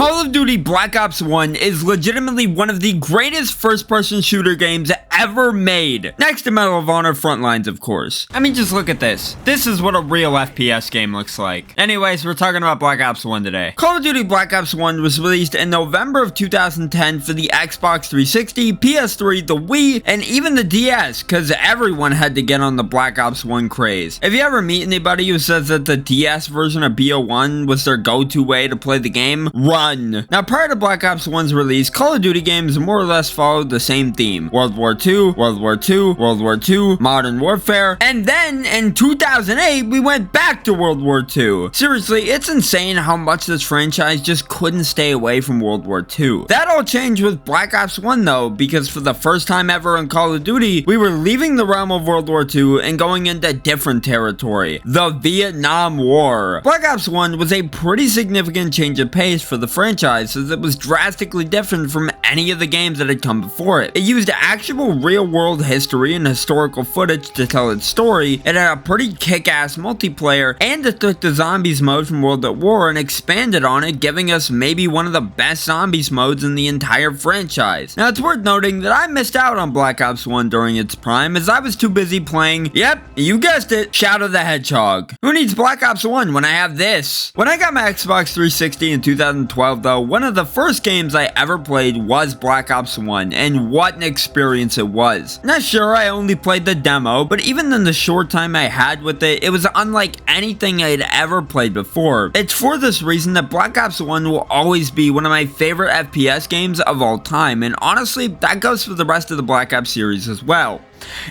Call of Duty Black Ops 1 is legitimately one of the greatest first-person shooter games ever made. Next to Medal of Honor Frontlines, of course. I mean, just look at this. This is what a real FPS game looks like. Anyways, we're talking about Black Ops 1 today. Call of Duty Black Ops 1 was released in November of 2010 for the Xbox 360, PS3, the Wii, and even the DS, because everyone had to get on the Black Ops 1 craze. If you ever meet anybody who says that the DS version of BO1 was their go-to way to play the game, run. Now, prior to Black Ops 1's release, Call of Duty games more or less followed the same theme. World War II, World War II, World War II, Modern Warfare, and then in 2008, we went back to World War II. Seriously, it's insane how much this franchise just couldn't stay away from World War II. That all changed with Black Ops 1 though, because for the first time ever in Call of Duty, we were leaving the realm of World War II and going into different territory, the Vietnam War. Black Ops 1 was a pretty significant change of pace for the franchise, as it was drastically different from any of the games that had come before it. It used actual real-world history and historical footage to tell its story, it had a pretty kick-ass multiplayer, and it took the Zombies mode from World at War and expanded on it, giving us maybe one of the best Zombies modes in the entire franchise. Now, it's worth noting that I missed out on Black Ops 1 during its prime, as I was too busy playing, yep, you guessed it, Shadow the Hedgehog. Who needs Black Ops 1 when I have this? When I got my Xbox 360 in 2012 though, one of the first games I ever played was Black Ops 1, and what an experience it was. Now sure, I only played the demo, but even in the short time I had with it, it was unlike anything I'd ever played before. It's for this reason that Black Ops 1 will always be one of my favorite FPS games of all time, and honestly, that goes for the rest of the Black Ops series as well.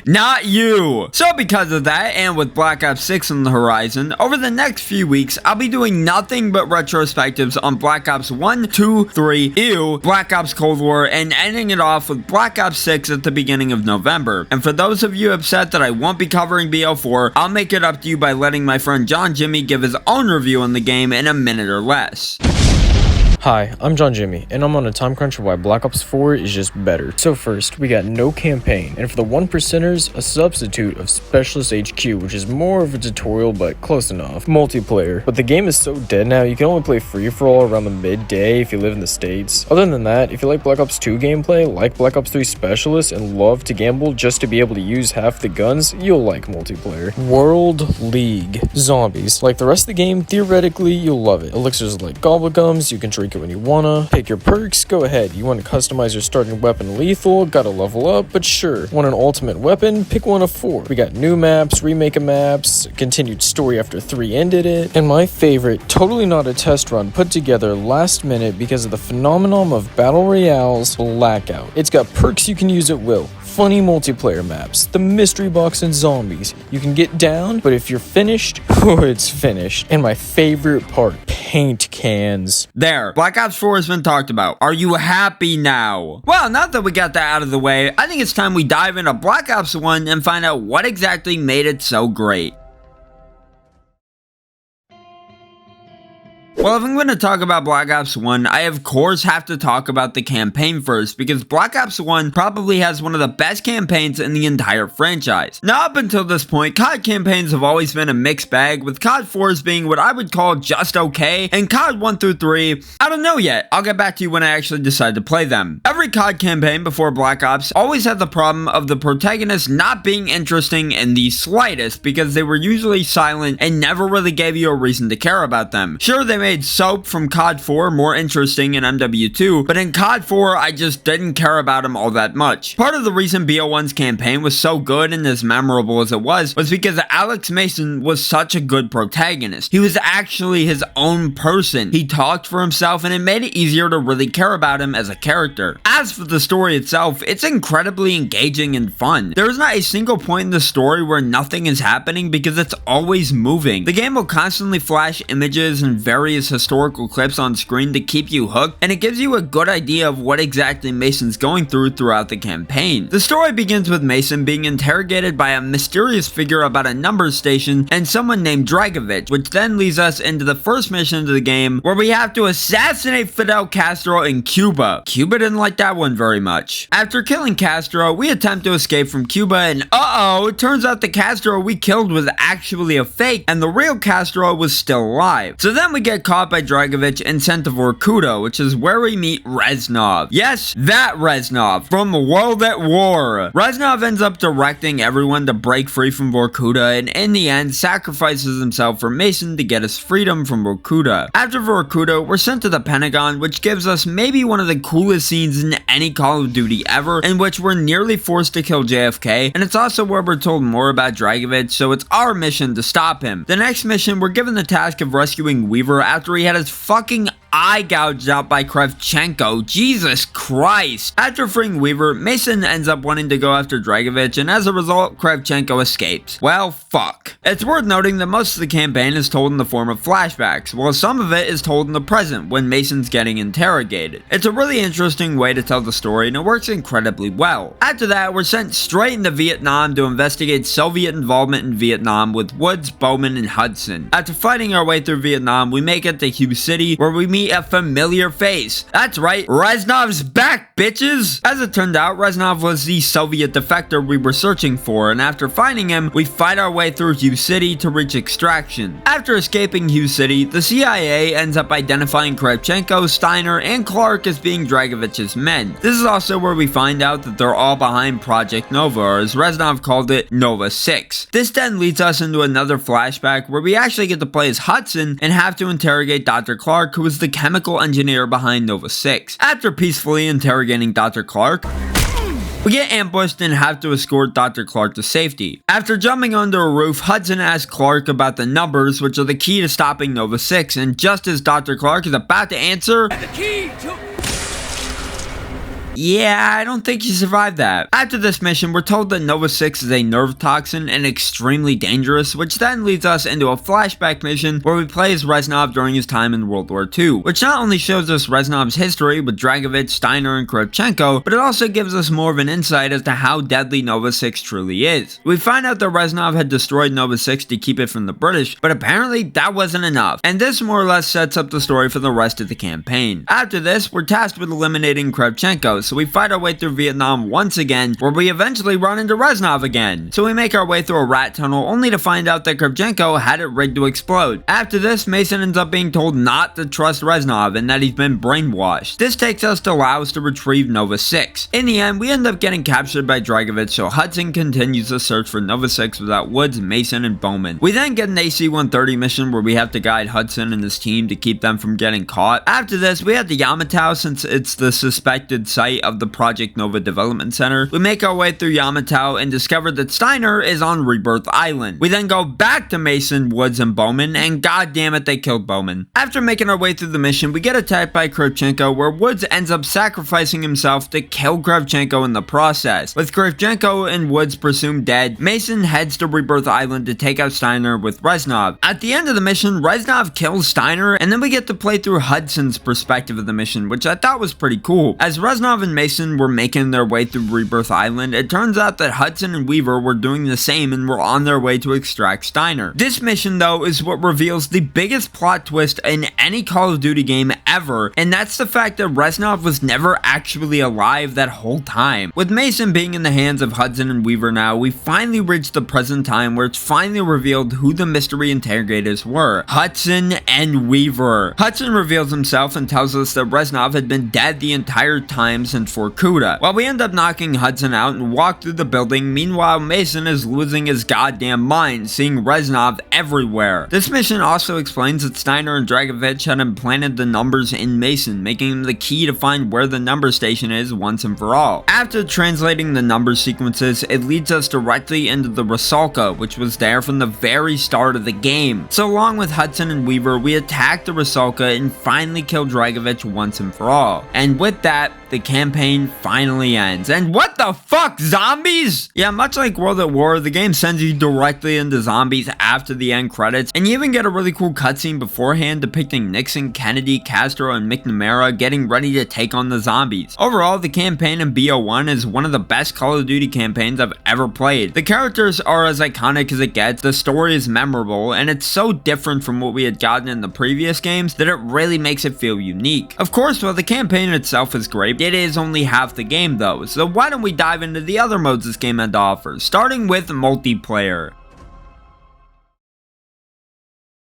Not you! So because of that, and with Black Ops 6 on the horizon, over the next few weeks, I'll be doing nothing but retrospectives on Black Ops 1, 2, 3, ew, Black Ops Cold War, and ending it off with Black Ops 6 at the beginning of November. And for those of you upset that I won't be covering BO4, I'll make it up to you by letting my friend John Jimmy give his own review on the game in a minute or less. Hi, I'm John Jimmy, and I'm on a time crunch for why Black Ops 4 is just better. So first, we got no campaign, and for the 1%ers, a substitute of Specialist HQ, which is more of a tutorial, but close enough. Multiplayer. But the game is so dead now, you can only play free-for-all around the midday if you live in the States. Other than that, if you like Black Ops 2 gameplay, like Black Ops 3 Specialist, and love to gamble just to be able to use half the guns, you'll like multiplayer. World League. Zombies. Like the rest of the game, theoretically, you'll love it. Elixirs like Gobblegums, you can drink it when you wanna. Pick your perks, go ahead. You want to customize your starting weapon lethal, gotta level up, but sure. Want an ultimate weapon? Pick one of 4. We got new maps, remake of maps, continued story after 3 ended it, and my favorite, totally not a test run, put together last minute because of the phenomenon of Battle Royale's Blackout. It's got perks you can use at will. Funny multiplayer maps, the mystery box, and zombies. You can get down, but if you're finished, oh, it's finished. And my favorite part, paint cans. There, Black Ops 4 has been talked about. Are you happy now? Well, now that we got that out of the way, I think it's time we dive into Black Ops 1 and find out what exactly made it so great. Well, if I'm going to talk about Black Ops 1, I of course have to talk about the campaign first, because Black Ops 1 probably has one of the best campaigns in the entire franchise. Now, up until this point, COD campaigns have always been a mixed bag, with COD 4s being what I would call just okay, and COD 1 through 3, I don't know yet. I'll get back to you when I actually decide to play them. Every COD campaign before Black Ops always had the problem of the protagonists not being interesting in the slightest, because they were usually silent and never really gave you a reason to care about them. Sure, they made Soap from COD 4 more interesting in MW2, but in COD 4, I just didn't care about him all that much. Part of the reason BO1's campaign was so good and as memorable as it was because Alex Mason was such a good protagonist. He was actually his own person. He talked for himself, and it made it easier to really care about him as a character. As for the story itself, it's incredibly engaging and fun. There is not a single point in the story where nothing is happening because it's always moving. The game will constantly flash images and various historical clips on screen to keep you hooked, and it gives you a good idea of what exactly Mason's going through throughout the campaign. The story begins with Mason being interrogated by a mysterious figure about a numbers station and someone named Dragovich, which then leads us into the first mission of the game, where we have to assassinate Fidel Castro in Cuba. Cuba didn't like that that one very much. After killing Castro, we attempt to escape from Cuba, and it turns out the Castro we killed was actually a fake, and the real Castro was still alive. So then we get caught by Dragovich and sent to Vorkuta, which is where we meet Reznov. Yes, that Reznov from World at War. Reznov ends up directing everyone to break free from Vorkuta, and in the end sacrifices himself for Mason to get us freedom from Vorkuta. After Vorkuta, we're sent to the Pentagon, which gives us maybe one of the coolest scenes in any Call of Duty ever, in which we're nearly forced to kill JFK, and it's also where we're told more about Dragovich, so it's our mission to stop him. The next mission, we're given the task of rescuing Weaver after he had his fucking eye gouged out by Kravchenko. Jesus Christ. After freeing Weaver, Mason ends up wanting to go after Dragovich, and as a result, Kravchenko escapes. Well, fuck. It's worth noting that most of the campaign is told in the form of flashbacks, while some of it is told in the present, when Mason's getting interrogated. It's a really interesting way to tell the story, and it works incredibly well. After that, we're sent straight into Vietnam to investigate Soviet involvement in Vietnam with Woods, Bowman, and Hudson. After fighting our way through Vietnam, we make it to Hue City, where we meet a familiar face. That's right, Reznov's back, bitches! As it turned out, Reznov was the Soviet defector we were searching for, and after finding him, we fight our way through Hue City to reach extraction. After escaping Hue City, the CIA ends up identifying Kravchenko, Steiner, and Clark as being Dragovich's men. This is also where we find out that they're all behind Project Nova, or as Reznov called it, Nova 6. This then leads us into another flashback where we actually get to play as Hudson and have to interrogate Dr. Clark, who was the chemical engineer behind Nova 6. After peacefully interrogating Dr. Clark, we get ambushed and have to escort Dr. Clark to safety. After jumping onto a roof, Hudson asks Clark about the numbers, which are the key to stopping Nova 6, and just as Dr. Clark is about to answer, The key to... yeah, I don't think he survived that. After this mission, we're told that Nova 6 is a nerve toxin and extremely dangerous, which then leads us into a flashback mission where we play as Reznov during his time in World War II, which not only shows us Reznov's history with Dragovich, Steiner, and Kravchenko, but it also gives us more of an insight as to how deadly Nova 6 truly is. We find out that Reznov had destroyed Nova 6 to keep it from the British, but apparently that wasn't enough, and this more or less sets up the story for the rest of the campaign. After this, we're tasked with eliminating Kravchenko, so we fight our way through Vietnam once again, where we eventually run into Reznov again. So we make our way through a rat tunnel, only to find out that Kravchenko had it rigged to explode. After this, Mason ends up being told not to trust Reznov and that he's been brainwashed. This takes us to Laos to retrieve Nova 6. In the end, we end up getting captured by Dragovich, so Hudson continues the search for Nova 6 without Woods, Mason, and Bowman. We then get an AC-130 mission where we have to guide Hudson and his team to keep them from getting caught. After this, we head to Yamantau since it's the suspected site of the Project Nova Development Center. We make our way through Yamantau and discover that Steiner is on Rebirth Island. We then go back to Mason, Woods, and Bowman, and god damn it, they killed Bowman. After making our way through the mission, we get attacked by Kravchenko, where Woods ends up sacrificing himself to kill Kravchenko in the process. With Kravchenko and Woods presumed dead, Mason heads to Rebirth Island to take out Steiner with Reznov. At the end of the mission, Reznov kills Steiner, and then we get to play through Hudson's perspective of the mission, which I thought was pretty cool. As Reznov and Mason were making their way through Rebirth Island, it turns out that Hudson and Weaver were doing the same and were on their way to extract Steiner. This mission, though, is what reveals the biggest plot twist in any Call of Duty game ever, and that's the fact that Reznov was never actually alive that whole time. With Mason being in the hands of Hudson and Weaver now, we finally reached the present time where it's finally revealed who the mystery interrogators were: Hudson and Weaver. Hudson reveals himself and tells us that Reznov had been dead the entire time since Vorkuta. While we end up knocking Hudson out and walk through the building, meanwhile Mason is losing his goddamn mind, seeing Reznov everywhere. This mission also explains that Steiner and Dragovich had implanted the numbers in Mason, making him the key to find where the number station is once and for all. After translating the number sequences, it leads us directly into the Rusalka, which was there from the very start of the game. So along with Hudson and Weaver, we attack the Rusalka and finally kill Dragovich once and for all. And with that, the campaign finally ends. And what the fuck, zombies? Yeah, much like World at War, the game sends you directly into zombies after the end credits, and you even get a really cool cutscene beforehand depicting Nixon, Kennedy, Castro, and McNamara getting ready to take on the zombies. Overall, the campaign in BO1 is one of the best Call of Duty campaigns I've ever played. The characters are as iconic as it gets, the story is memorable, and it's so different from what we had gotten in the previous games that it really makes it feel unique. Of course, while the campaign itself is great, it is is only half the game though, so why don't we dive into the other modes this game had to offer, starting with multiplayer.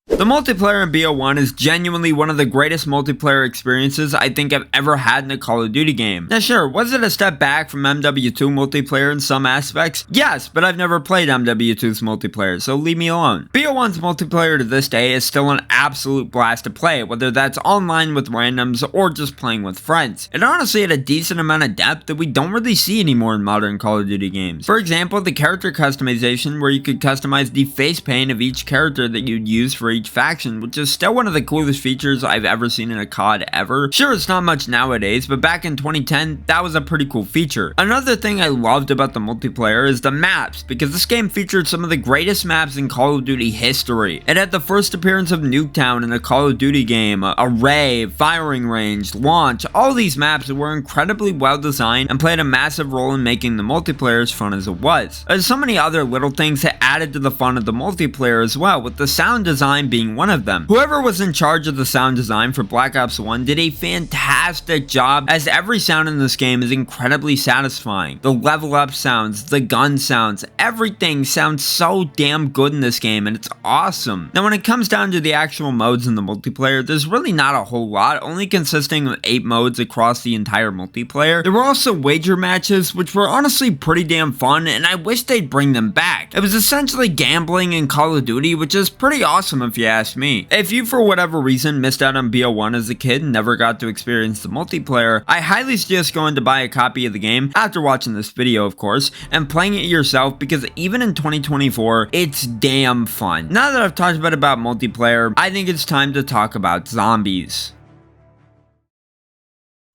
The multiplayer in BO1 is genuinely one of the greatest multiplayer experiences I think I've ever had in a Call of Duty game. Now sure, was it a step back from MW2 multiplayer in some aspects? Yes, but I've never played MW2's multiplayer, so leave me alone. BO1's multiplayer to this day is still an absolute blast to play, whether that's online with randoms or just playing with friends. It honestly had a decent amount of depth that we don't really see anymore in modern Call of Duty games. For example, the character customization where you could customize the face paint of each character that you'd use for each faction, which is still one of the coolest features I've ever seen in a COD ever. Sure, it's not much nowadays, but back in 2010, that was a pretty cool feature. Another thing I loved about the multiplayer is the maps, because this game featured some of the greatest maps in Call of Duty history. It had the first appearance of Nuketown in a Call of Duty game, Array, Firing Range, Launch. All these maps were incredibly well designed and played a massive role in making the multiplayer as fun as it was. There's so many other little things that added to the fun of the multiplayer as well, with the sound design being one of them. Whoever was in charge of the sound design for Black Ops 1 did a fantastic job, as every sound in this game is incredibly satisfying. The level up sounds, the gun sounds, everything sounds so damn good in this game, and it's awesome. Now when it comes down to the actual modes in the multiplayer, there's really not a whole lot, only consisting of 8 modes across the entire multiplayer. There were also wager matches, which were honestly pretty damn fun, and I wish they'd bring them back. It was essentially gambling in Call of Duty, which is pretty awesome if you ask me. If you for whatever reason missed out on BO1 as a kid and never got to experience the multiplayer, I highly suggest going to buy a copy of the game, after watching this video of course, and playing it yourself, because even in 2024, it's damn fun. Now that I've talked about multiplayer, I think it's time to talk about zombies.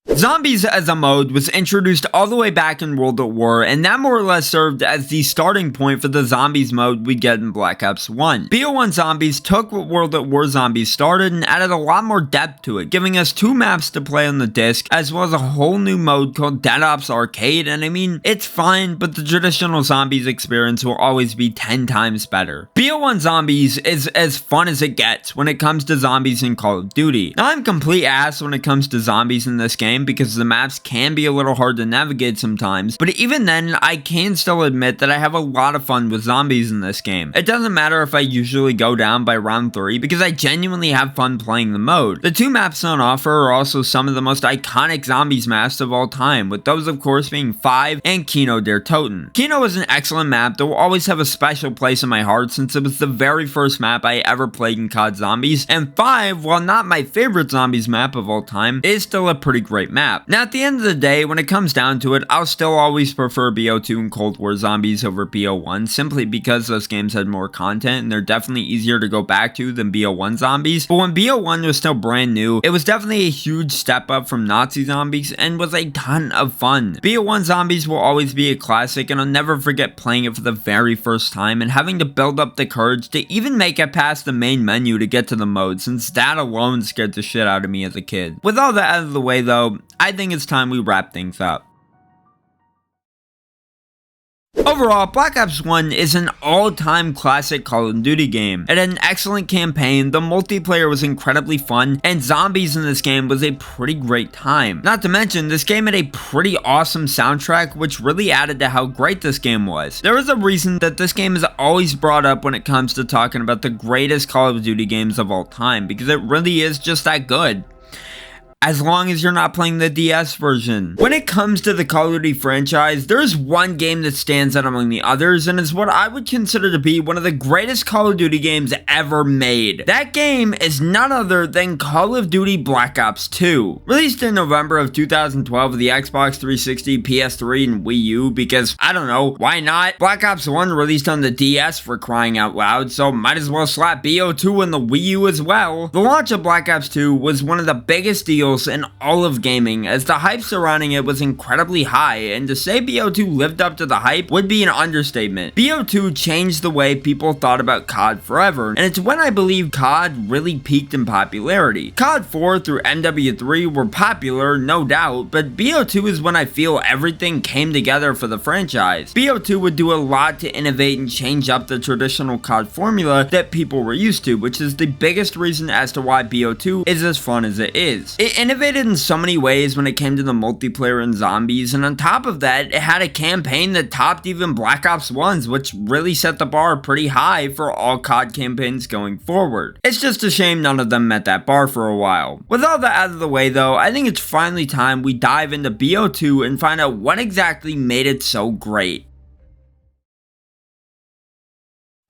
Zombies as a mode was introduced all the way back in World at War, and that more or less served as the starting point for the zombies mode we get in Black Ops 1. BO1 Zombies took what World at War Zombies started and added a lot more depth to it, giving us 2 maps to play on the disc, as well as a whole new mode called Dead Ops Arcade, and I mean, it's fine, but the traditional zombies experience will always be 10 times better. BO1 Zombies is as fun as it gets when it comes to zombies in Call of Duty. Now I'm complete ass when it comes to zombies in this game, because the maps can be a little hard to navigate sometimes, but even then, I can still admit that I have a lot of fun with zombies in this game. It doesn't matter if I usually go down by round 3, because I genuinely have fun playing the mode. The 2 maps on offer are also some of the most iconic zombies maps of all time, with those of course being 5 and Kino der Toten. Kino is an excellent map that will always have a special place in my heart, since it was the very first map I ever played in COD Zombies, and 5, while not my favorite zombies map of all time, is still a pretty great map. Now at the end of the day, when it comes down to it, I'll still always prefer BO2 and Cold War Zombies over BO1, simply because those games had more content and they're definitely easier to go back to than BO1 Zombies. But when BO1 was still brand new, it was definitely a huge step up from Nazi Zombies and was a ton of fun. BO1 Zombies will always be a classic, and I'll never forget playing it for the very first time and having to build up the courage to even make it past the main menu to get to the mode, since that alone scared the shit out of me as a kid. With all that out of the way though, I think it's time we wrap things up. Overall, Black Ops 1 is an all-time classic Call of Duty game. It had an excellent campaign, the multiplayer was incredibly fun, and zombies in this game was a pretty great time. Not to mention, this game had a pretty awesome soundtrack, which really added to how great this game was. There is a reason that this game is always brought up when it comes to talking about the greatest Call of Duty games of all time, because it really is just that good. As long as you're not playing the DS version. When it comes to the Call of Duty franchise, there's one game that stands out among the others, and is what I would consider to be one of the greatest Call of Duty games ever made. That game is none other than Call of Duty Black Ops 2. Released in November of 2012 for the Xbox 360, PS3, and Wii U, because, I don't know, why not? Black Ops 1 released on the DS for crying out loud, so might as well slap BO2 on the Wii U as well. The launch of Black Ops 2 was one of the biggest deals in all of gaming, as the hype surrounding it was incredibly high, and to say BO2 lived up to the hype would be an understatement. BO2 changed the way people thought about COD forever, and it's when I believe COD really peaked in popularity. COD 4 through MW3 were popular, no doubt, but BO2 is when I feel everything came together for the franchise. BO2 would do a lot to innovate and change up the traditional COD formula that people were used to, which is the biggest reason as to why BO2 is as fun as it is. It innovated in so many ways when it came to the multiplayer and zombies, and on top of that, it had a campaign that topped even Black Ops 1's, which really set the bar pretty high for all COD campaigns going forward. It's just a shame none of them met that bar for a while. With all that out of the way though, I think it's finally time we dive into BO2 and find out what exactly made it so great.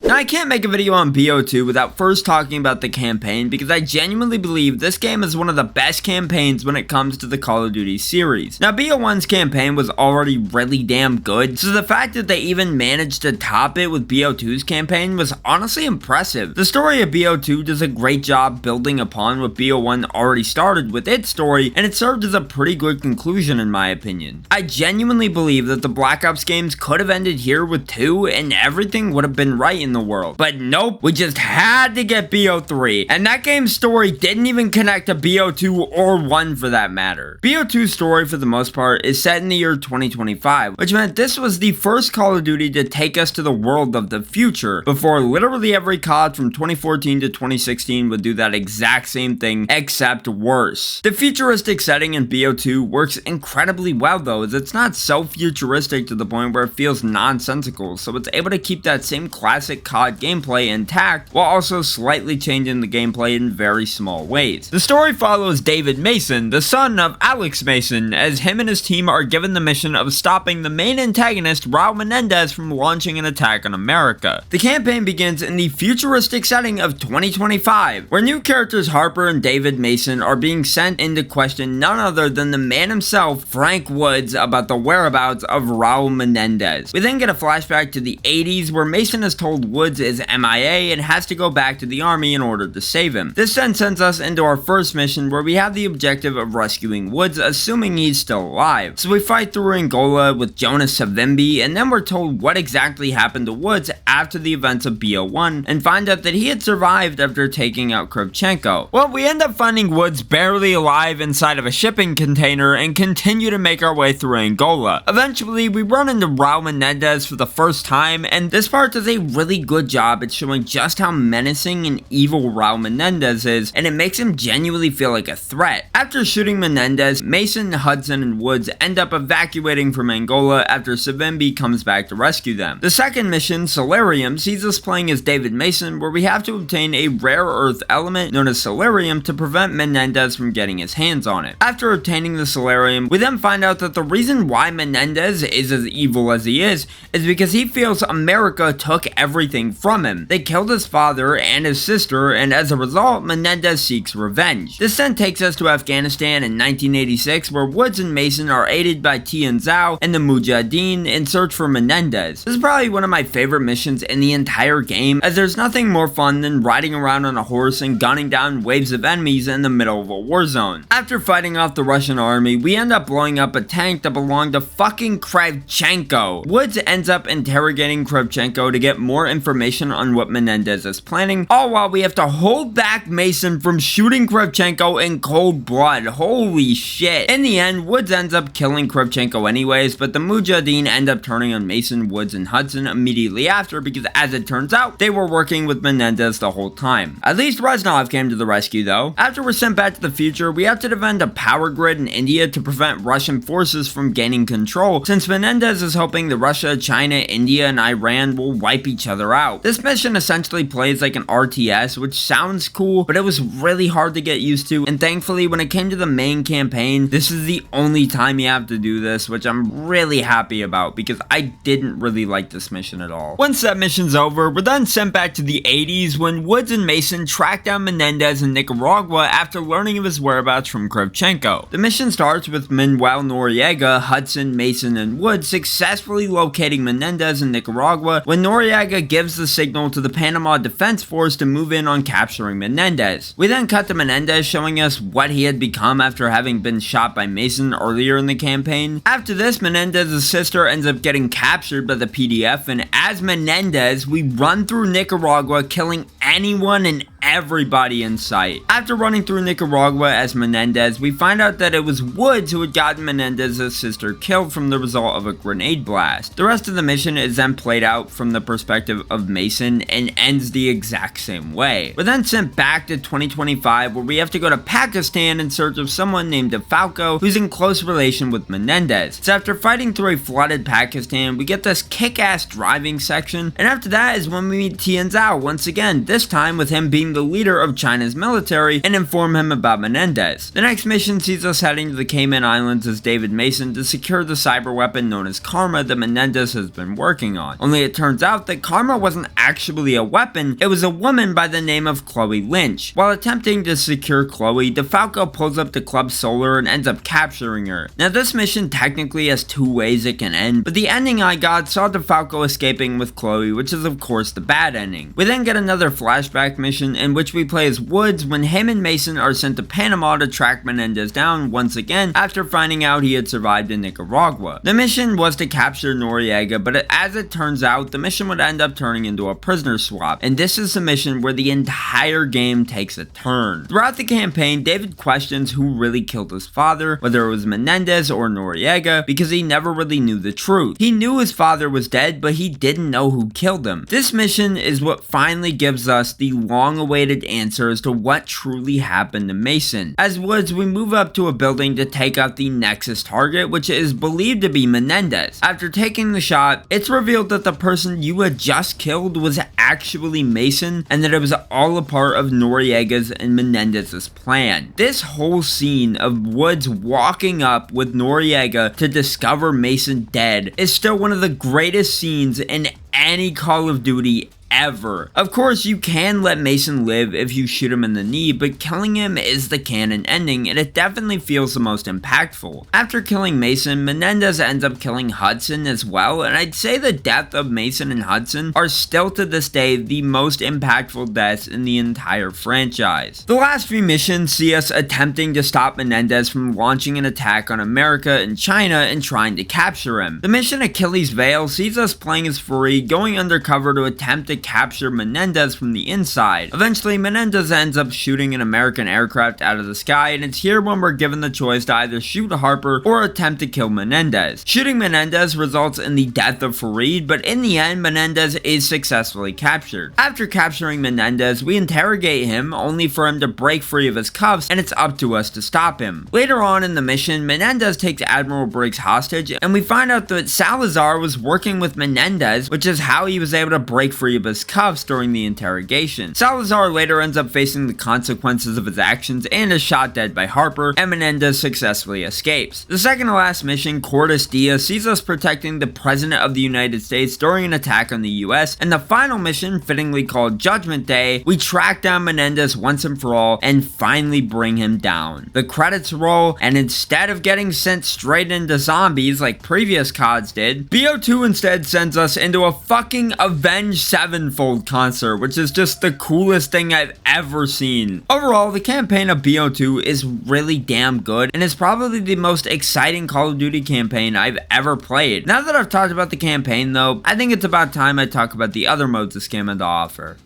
Now, I can't make a video on BO2 without first talking about the campaign, because I genuinely believe this game is one of the best campaigns when it comes to the Call of Duty series. Now, BO1's campaign was already really damn good, so the fact that they even managed to top it with BO2's campaign was honestly impressive. The story of BO2 does a great job building upon what BO1 already started with its story, and it served as a pretty good conclusion in my opinion. I genuinely believe that the Black Ops games could have ended here with 2, and everything would have been right in the world. But nope, we just had to get BO3, and that game's story didn't even connect to BO2 or 1 for that matter. BO2's story for the most part is set in the year 2025, which meant this was the first Call of Duty to take us to the world of the future, before literally every COD from 2014 to 2016 would do that exact same thing, except worse. The futuristic setting in BO2 works incredibly well though, as it's not so futuristic to the point where it feels nonsensical, so it's able to keep that same classic COD gameplay intact while also slightly changing the gameplay in very small ways. The story follows David Mason, the son of Alex Mason, as him and his team are given the mission of stopping the main antagonist Raul Menendez from launching an attack on America. The campaign begins in the futuristic setting of 2025, where new characters Harper and David Mason are being sent in to question none other than the man himself, Frank Woods, about the whereabouts of Raul Menendez. We then get a flashback to the 80s where Mason is told Woods is MIA and has to go back to the army in order to save him. This then sends us into our first mission, where we have the objective of rescuing Woods, assuming he's still alive. So we fight through Angola with Jonas Savimbi, and then we're told what exactly happened to Woods after the events of BO1, and find out that he had survived after taking out Kravchenko. Well, we end up finding Woods barely alive inside of a shipping container and continue to make our way through Angola. Eventually, we run into Raul Menendez for the first time, and this part does a really good job at showing just how menacing and evil Raul Menendez is, and it makes him genuinely feel like a threat. After shooting Menendez, Mason, Hudson, and Woods end up evacuating from Angola after Savimbi comes back to rescue them. The second mission, Solarium, sees us playing as David Mason, where we have to obtain a rare earth element known as Solarium to prevent Menendez from getting his hands on it. After obtaining the Solarium, we then find out that the reason why Menendez is as evil as he is because he feels America took everything from him. They killed his father and his sister, and as a result, Menendez seeks revenge. This then takes us to Afghanistan in 1986, where Woods and Mason are aided by Tian Zhao and the Mujahideen in search for Menendez. This is probably one of my favorite missions in the entire game, as there's nothing more fun than riding around on a horse and gunning down waves of enemies in the middle of a war zone. After fighting off the Russian army, we end up blowing up a tank that belonged to fucking Kravchenko. Woods ends up interrogating Kravchenko to get more information on what Menendez is planning, all while we have to hold back Mason from shooting Kravchenko in cold blood. Holy shit. In the end, Woods ends up killing Kravchenko anyways, but the Mujahideen end up turning on Mason, Woods, and Hudson immediately after, because as it turns out, they were working with Menendez the whole time. At least Reznov came to the rescue though. After we're sent back to the future, we have to defend a power grid in India to prevent Russian forces from gaining control, since Menendez is hoping that Russia, China, India, and Iran will wipe each other out. This mission essentially plays like an RTS, which sounds cool, but it was really hard to get used to, and thankfully when it came to the main campaign, this is the only time you have to do this, which I'm really happy about, because I didn't really like this mission at all. Once that mission's over, we're then sent back to the 80s when Woods and Mason track down Menendez in Nicaragua after learning of his whereabouts from Kravchenko. The mission starts with Manuel Noriega, Hudson, Mason, and Woods successfully locating Menendez in Nicaragua when Noriega gives the signal to the Panama Defense Force to move in on capturing Menendez. We then cut to Menendez showing us what he had become after having been shot by Mason earlier in the campaign. After this, Menendez's sister ends up getting captured by the PDF, and as Menendez, we run through Nicaragua killing anyone and everybody in sight. After running through Nicaragua as Menendez, we find out that it was Woods who had gotten Menendez's sister killed from the result of a grenade blast. The rest of the mission is then played out from the perspective of Mason and ends the exact same way. We're then sent back to 2025 where we have to go to Pakistan in search of someone named DeFalco who's in close relation with Menendez. So after fighting through a flooded Pakistan, we get this kick-ass driving section, and after that is when we meet Tian Zhao once again, this time with him being the leader of China's military, and inform him about Menendez. The next mission sees us heading to the Cayman Islands as David Mason to secure the cyber weapon known as Karma that Menendez has been working on. Only it turns out that Karma wasn't actually a weapon, it was a woman by the name of Chloe Lynch. While attempting to secure Chloe, DeFalco pulls up to Club Solar and ends up capturing her. Now this mission technically has two ways it can end, but the ending I got saw DeFalco escaping with Chloe, which is of course the bad ending. We then get another flashback mission in which we play as Woods when him and Mason are sent to Panama to track Menendez down once again after finding out he had survived in Nicaragua. The mission was to capture Noriega, but as it turns out, the mission would end up turning into a prisoner swap, and this is the mission where the entire game takes a turn. Throughout the campaign, David questions who really killed his father, whether it was Menendez or Noriega, because he never really knew the truth. He knew his father was dead, but he didn't know who killed him. This mission is what finally gives us the long-awaited answer as to what truly happened to Mason. As Woods, we move up to a building to take out the Nexus target, which is believed to be Menendez. After taking the shot, it's revealed that the person you had just killed was actually Mason, and that it was all a part of Noriega's and Menendez's plan. This whole scene of Woods walking up with Noriega to discover Mason dead is still one of the greatest scenes in any Call of Duty ever. Of course, you can let Mason live if you shoot him in the knee, but killing him is the canon ending, and it definitely feels the most impactful. After killing Mason, Menendez ends up killing Hudson as well, and I'd say the death of Mason and Hudson are still to this day the most impactful deaths in the entire franchise. The last few missions see us attempting to stop Menendez from launching an attack on America and China and trying to capture him. The mission Achilles Veil sees us playing as Free, going undercover to attempt to capture Menendez from the inside. Eventually, Menendez ends up shooting an American aircraft out of the sky, and it's here when we're given the choice to either shoot Harper or attempt to kill Menendez. Shooting Menendez results in the death of Fareed, but in the end, Menendez is successfully captured. After capturing Menendez, we interrogate him, only for him to break free of his cuffs, and it's up to us to stop him. Later on in the mission, Menendez takes Admiral Briggs hostage, and we find out that Salazar was working with Menendez, which is how he was able to break free of his cuffs during the interrogation. Salazar later ends up facing the consequences of his actions and is shot dead by Harper, and Menendez successfully escapes. The second to last mission, Cortes Diaz, sees us protecting the President of the United States during an attack on the US, and the final mission, fittingly called Judgment Day, we track down Menendez once and for all and finally bring him down. The credits roll, and instead of getting sent straight into zombies like previous CODs did, BO2 instead sends us into a fucking Avenged Sevenfold concert, which is just the coolest thing I've ever seen. Overall, the campaign of BO2 is really damn good, and is probably the most exciting Call of Duty campaign I've ever played. Now that I've talked about the campaign though, I think it's about time I talk about the other modes this game had to offer.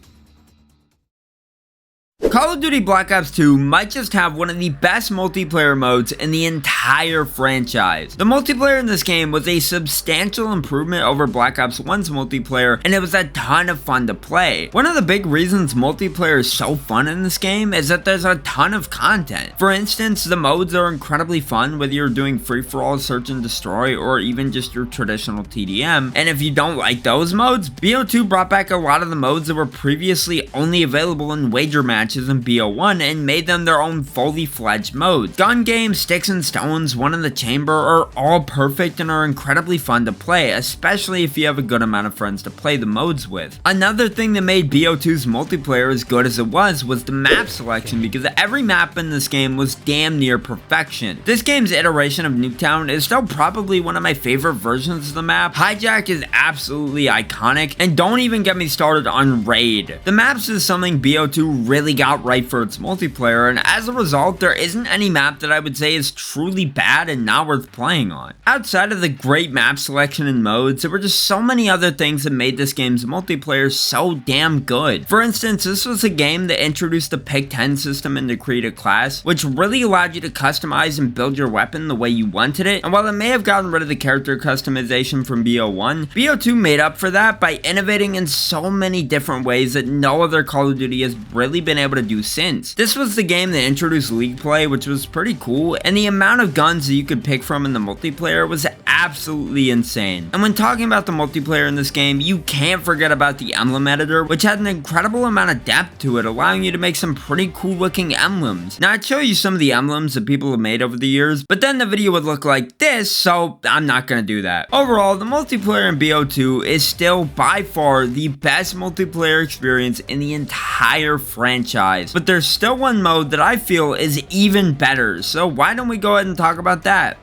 Call of Duty Black Ops 2 might just have one of the best multiplayer modes in the entire franchise. The multiplayer in this game was a substantial improvement over Black Ops 1's multiplayer, and it was a ton of fun to play. One of the big reasons multiplayer is so fun in this game is that there's a ton of content. For instance, the modes are incredibly fun whether you're doing free-for-all, search and destroy, or even just your traditional TDM, and if you don't like those modes, BO2 brought back a lot of the modes that were previously only available in wager matches in BO1 and made them their own fully fledged modes. Gun Game, Sticks and Stones, One in the Chamber are all perfect and are incredibly fun to play, especially if you have a good amount of friends to play the modes with. Another thing that made BO2's multiplayer as good as it was the map selection, because every map in this game was damn near perfection. This game's iteration of Nuketown is still probably one of my favorite versions of the map. Hijack is absolutely iconic, and don't even get me started on Raid. The maps is something BO2 really got not right for its multiplayer, and as a result, there isn't any map that I would say is truly bad and not worth playing on. Outside of the great map selection and modes, there were just so many other things that made this game's multiplayer so damn good. For instance, this was a game that introduced the pick 10 system into Create a Class, which really allowed you to customize and build your weapon the way you wanted it, and while it may have gotten rid of the character customization from BO1, BO2 made up for that by innovating in so many different ways that no other Call of Duty has really been able to do since. This was the game that introduced League Play, which was pretty cool, and the amount of guns that you could pick from in the multiplayer was absolutely insane. And when talking about the multiplayer in this game, you can't forget about the emblem editor, which had an incredible amount of depth to it, allowing you to make some pretty cool looking emblems. Now, I'd show you some of the emblems that people have made over the years, but then the video would look like this, so I'm not gonna do that. Overall, the multiplayer in BO2 is still by far the best multiplayer experience in the entire franchise, but there's still one mode that I feel is even better, so why don't we go ahead and talk about that?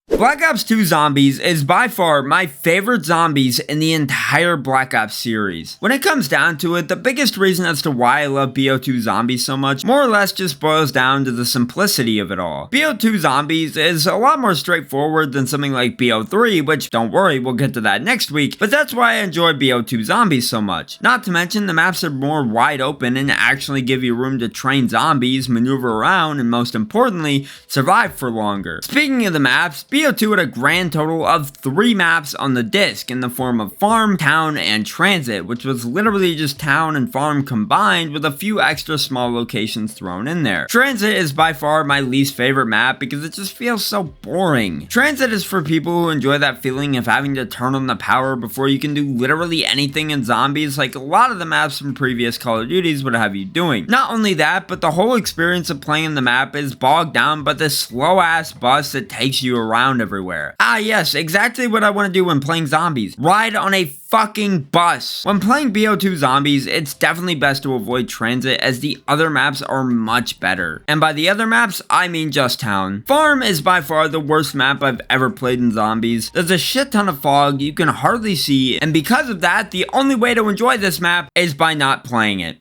Black Ops 2 Zombies is by far my favorite zombies in the entire Black Ops series. When it comes down to it, the biggest reason as to why I love BO2 Zombies so much more or less just boils down to the simplicity of it all. BO2 Zombies is a lot more straightforward than something like BO3, which don't worry, we'll get to that next week, but that's why I enjoy BO2 Zombies so much. Not to mention the maps are more wide open and actually give you room to train zombies, maneuver around, and most importantly, survive for longer. Speaking of the maps, BO2 had a grand total of 3 maps on the disc in the form of Farm, Town, and Transit, which was literally just town and farm combined with a few extra small locations thrown in there. Transit is by far my least favorite map because it just feels so boring. Transit is for people who enjoy that feeling of having to turn on the power before you can do literally anything in zombies like a lot of the maps from previous Call of Duties would have you doing. Not only that, but the whole experience of playing the map is bogged down by the slow ass bus that takes you around everywhere. Ah yes, exactly what I want to do when playing zombies. Ride on a fucking bus. When playing BO2 Zombies, it's definitely best to avoid Transit as the other maps are much better. And by the other maps, I mean just Town. Farm is by far the worst map I've ever played in Zombies. There's a shit ton of fog you can hardly see, and because of that, the only way to enjoy this map is by not playing it.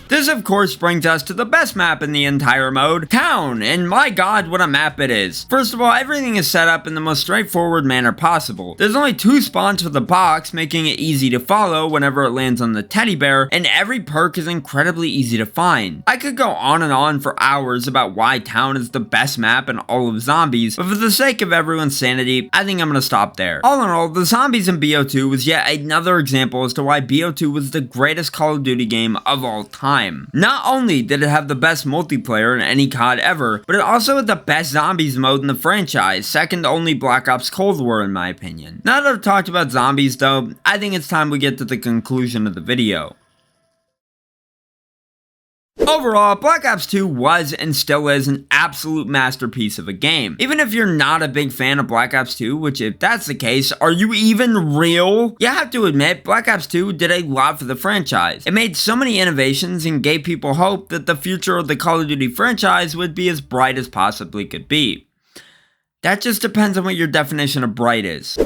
This of course brings us to the best map in the entire mode, Town, and my god what a map it is. First of all, everything is set up in the most straightforward manner possible. There's only 2 spawns for the box, making it easy to follow whenever it lands on the teddy bear, and every perk is incredibly easy to find. I could go on and on for hours about why Town is the best map in all of Zombies, but for the sake of everyone's sanity, I think I'm gonna stop there. All in all, the Zombies in BO2 was yet another example as to why BO2 was the greatest Call of Duty game of all time. Not only did it have the best multiplayer in any COD ever, but it also had the best zombies mode in the franchise, second to only Black Ops Cold War in my opinion. Now that I've talked about zombies though, I think it's time we get to the conclusion of the video. Overall, Black Ops 2 was and still is an absolute masterpiece of a game. Even if you're not a big fan of Black Ops 2, which if that's the case, are you even real? You have to admit, Black Ops 2 did a lot for the franchise. It made so many innovations and gave people hope that the future of the Call of Duty franchise would be as bright as possibly could be. That just depends on what your definition of bright is.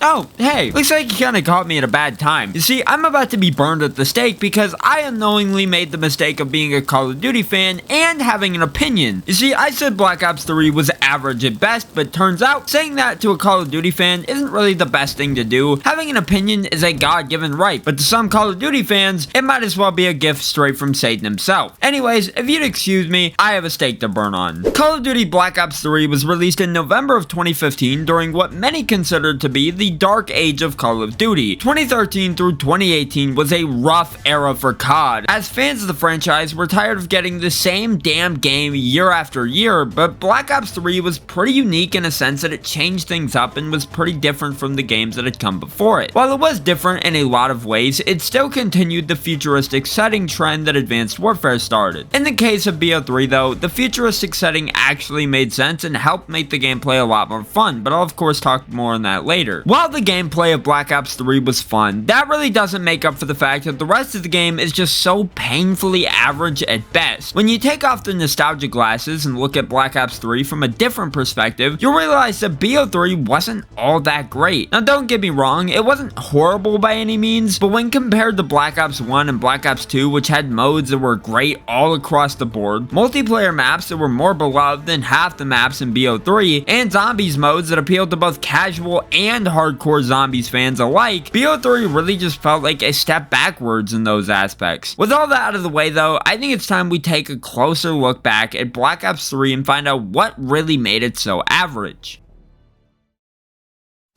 Oh, hey, looks like you kinda caught me at a bad time. You see, I'm about to be burned at the stake because I unknowingly made the mistake of being a Call of Duty fan and having an opinion. You see, I said Black Ops 3 was average at best, but turns out saying that to a Call of Duty fan isn't really the best thing to do. Having an opinion is a God-given right, but to some Call of Duty fans, it might as well be a gift straight from Satan himself. Anyways, if you'd excuse me, I have a stake to burn on. Call of Duty Black Ops 3 was released in November of 2015 during what many considered to be the dark age of Call of Duty. 2013 through 2018 was a rough era for COD, as fans of the franchise were tired of getting the same damn game year after year, but Black Ops 3 was pretty unique in a sense that it changed things up and was pretty different from the games that had come before it. While it was different in a lot of ways, it still continued the futuristic setting trend that Advanced Warfare started. In the case of BO3 though, the futuristic setting actually made sense and helped make the gameplay a lot more fun, but I'll of course talk more on that later. While the gameplay of Black Ops 3 was fun, that really doesn't make up for the fact that the rest of the game is just so painfully average at best. When you take off the nostalgia glasses and look at Black Ops 3 from a different perspective, you'll realize that BO3 wasn't all that great. Now don't get me wrong, it wasn't horrible by any means, but when compared to Black Ops 1 and Black Ops 2, which had modes that were great all across the board, multiplayer maps that were more beloved than half the maps in BO3, and zombies modes that appealed to both casual and hardcore zombies fans alike, BO3 really just felt like a step backwards in those aspects. With all that out of the way though, I think it's time we take a closer look back at Black Ops 3 and find out what really made it so average.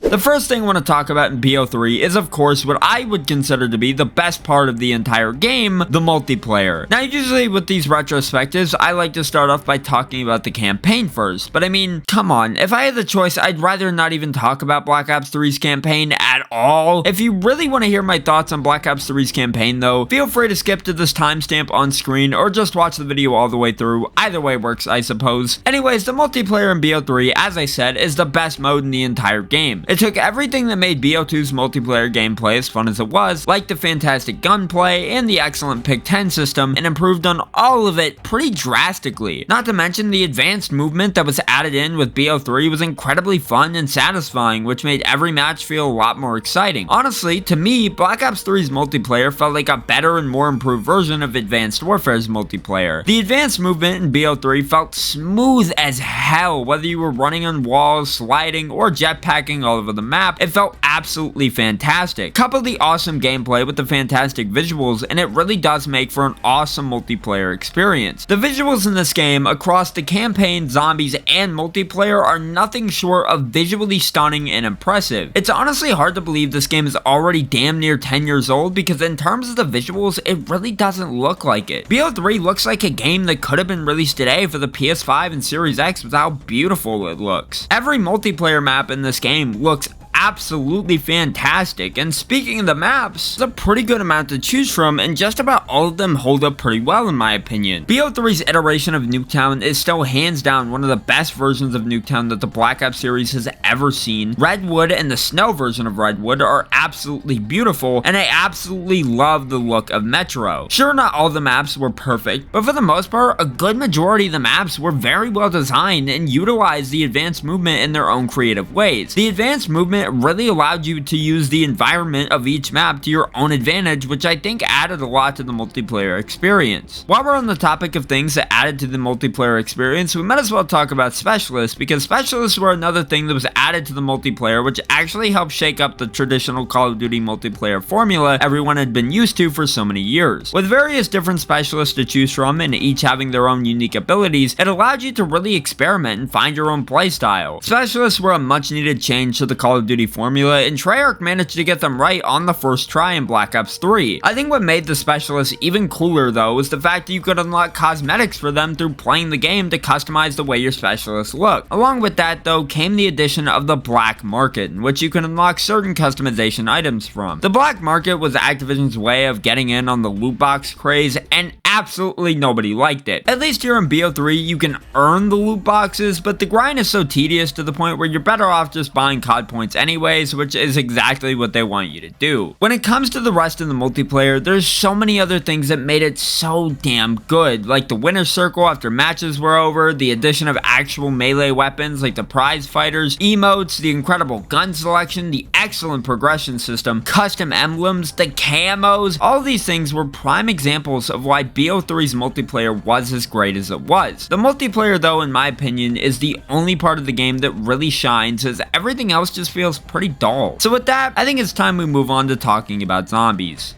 The first thing I want to talk about in BO3 is of course what I would consider to be the best part of the entire game, the multiplayer. Now usually with these retrospectives, I like to start off by talking about the campaign first, but I mean, come on, if I had the choice, I'd rather not even talk about Black Ops 3's campaign at all. If you really want to hear my thoughts on Black Ops 3's campaign though, feel free to skip to this timestamp on screen or just watch the video all the way through. Either way works, I suppose. Anyways, the multiplayer in BO3, as I said, is the best mode in the entire game. It took everything that made BO2's multiplayer gameplay as fun as it was, like the fantastic gunplay and the excellent pick 10 system, and improved on all of it pretty drastically. Not to mention the advanced movement that was added in with BO3 was incredibly fun and satisfying, which made every match feel a lot more exciting. Honestly, to me, Black Ops 3's multiplayer felt like a better and more improved version of Advanced Warfare's multiplayer. The advanced movement in BO3 felt smooth as hell, whether you were running on walls, sliding, or jetpacking all over the map. It felt absolutely fantastic. Couple the awesome gameplay with the fantastic visuals, and it really does make for an awesome multiplayer experience. The visuals in this game across the campaign, zombies, and multiplayer are nothing short of visually stunning and impressive. It's honestly hard to believe this game is already damn near 10 years old, because in terms of the visuals, it really doesn't look like it. BO3 looks like a game that could have been released today for the PS5 and Series X with how beautiful it looks. Every multiplayer map in this game looks absolutely fantastic, and speaking of the maps, there's a pretty good amount to choose from, and just about all of them hold up pretty well in my opinion. BO3's iteration of Nuketown is still hands down one of the best versions of Nuketown that the Black Ops series has ever seen. Redwood and the snow version of Redwood are absolutely beautiful, and I absolutely love the look of Metro. Sure, not all the maps were perfect, but for the most part, a good majority of the maps were very well designed and utilized the advanced movement in their own creative ways. The advanced movement really allowed you to use the environment of each map to your own advantage, which I think added a lot to the multiplayer experience. While we're on the topic of things that added to the multiplayer experience, we might as well talk about specialists, because specialists were another thing that was added to the multiplayer, which actually helped shake up the traditional Call of Duty multiplayer formula everyone had been used to for so many years. With various different specialists to choose from and each having their own unique abilities, it allowed you to really experiment and find your own playstyle. Specialists were a much needed change to the Call of Duty formula, and Treyarch managed to get them right on the first try in Black Ops 3. I think what made the specialists even cooler though was the fact that you could unlock cosmetics for them through playing the game to customize the way your specialists look. Along with that though came the addition of the Black Market, in which you can unlock certain customization items from. The Black Market was Activision's way of getting in on the loot box craze, and absolutely nobody liked it. At least here in BO3 you can earn the loot boxes, but the grind is so tedious to the point where you're better off just buying COD points anyways, which is exactly what they want you to do. When it comes to the rest of the multiplayer, there's so many other things that made it so damn good, like the winner's circle after matches were over, the addition of actual melee weapons like the prize fighters, emotes, the incredible gun selection, the excellent progression system, custom emblems, the camos. All these things were prime examples of why BO3's multiplayer was as great as it was. The multiplayer though, in my opinion, is the only part of the game that really shines, as everything else just feels pretty dull. So with that, I think it's time we move on to talking about zombies.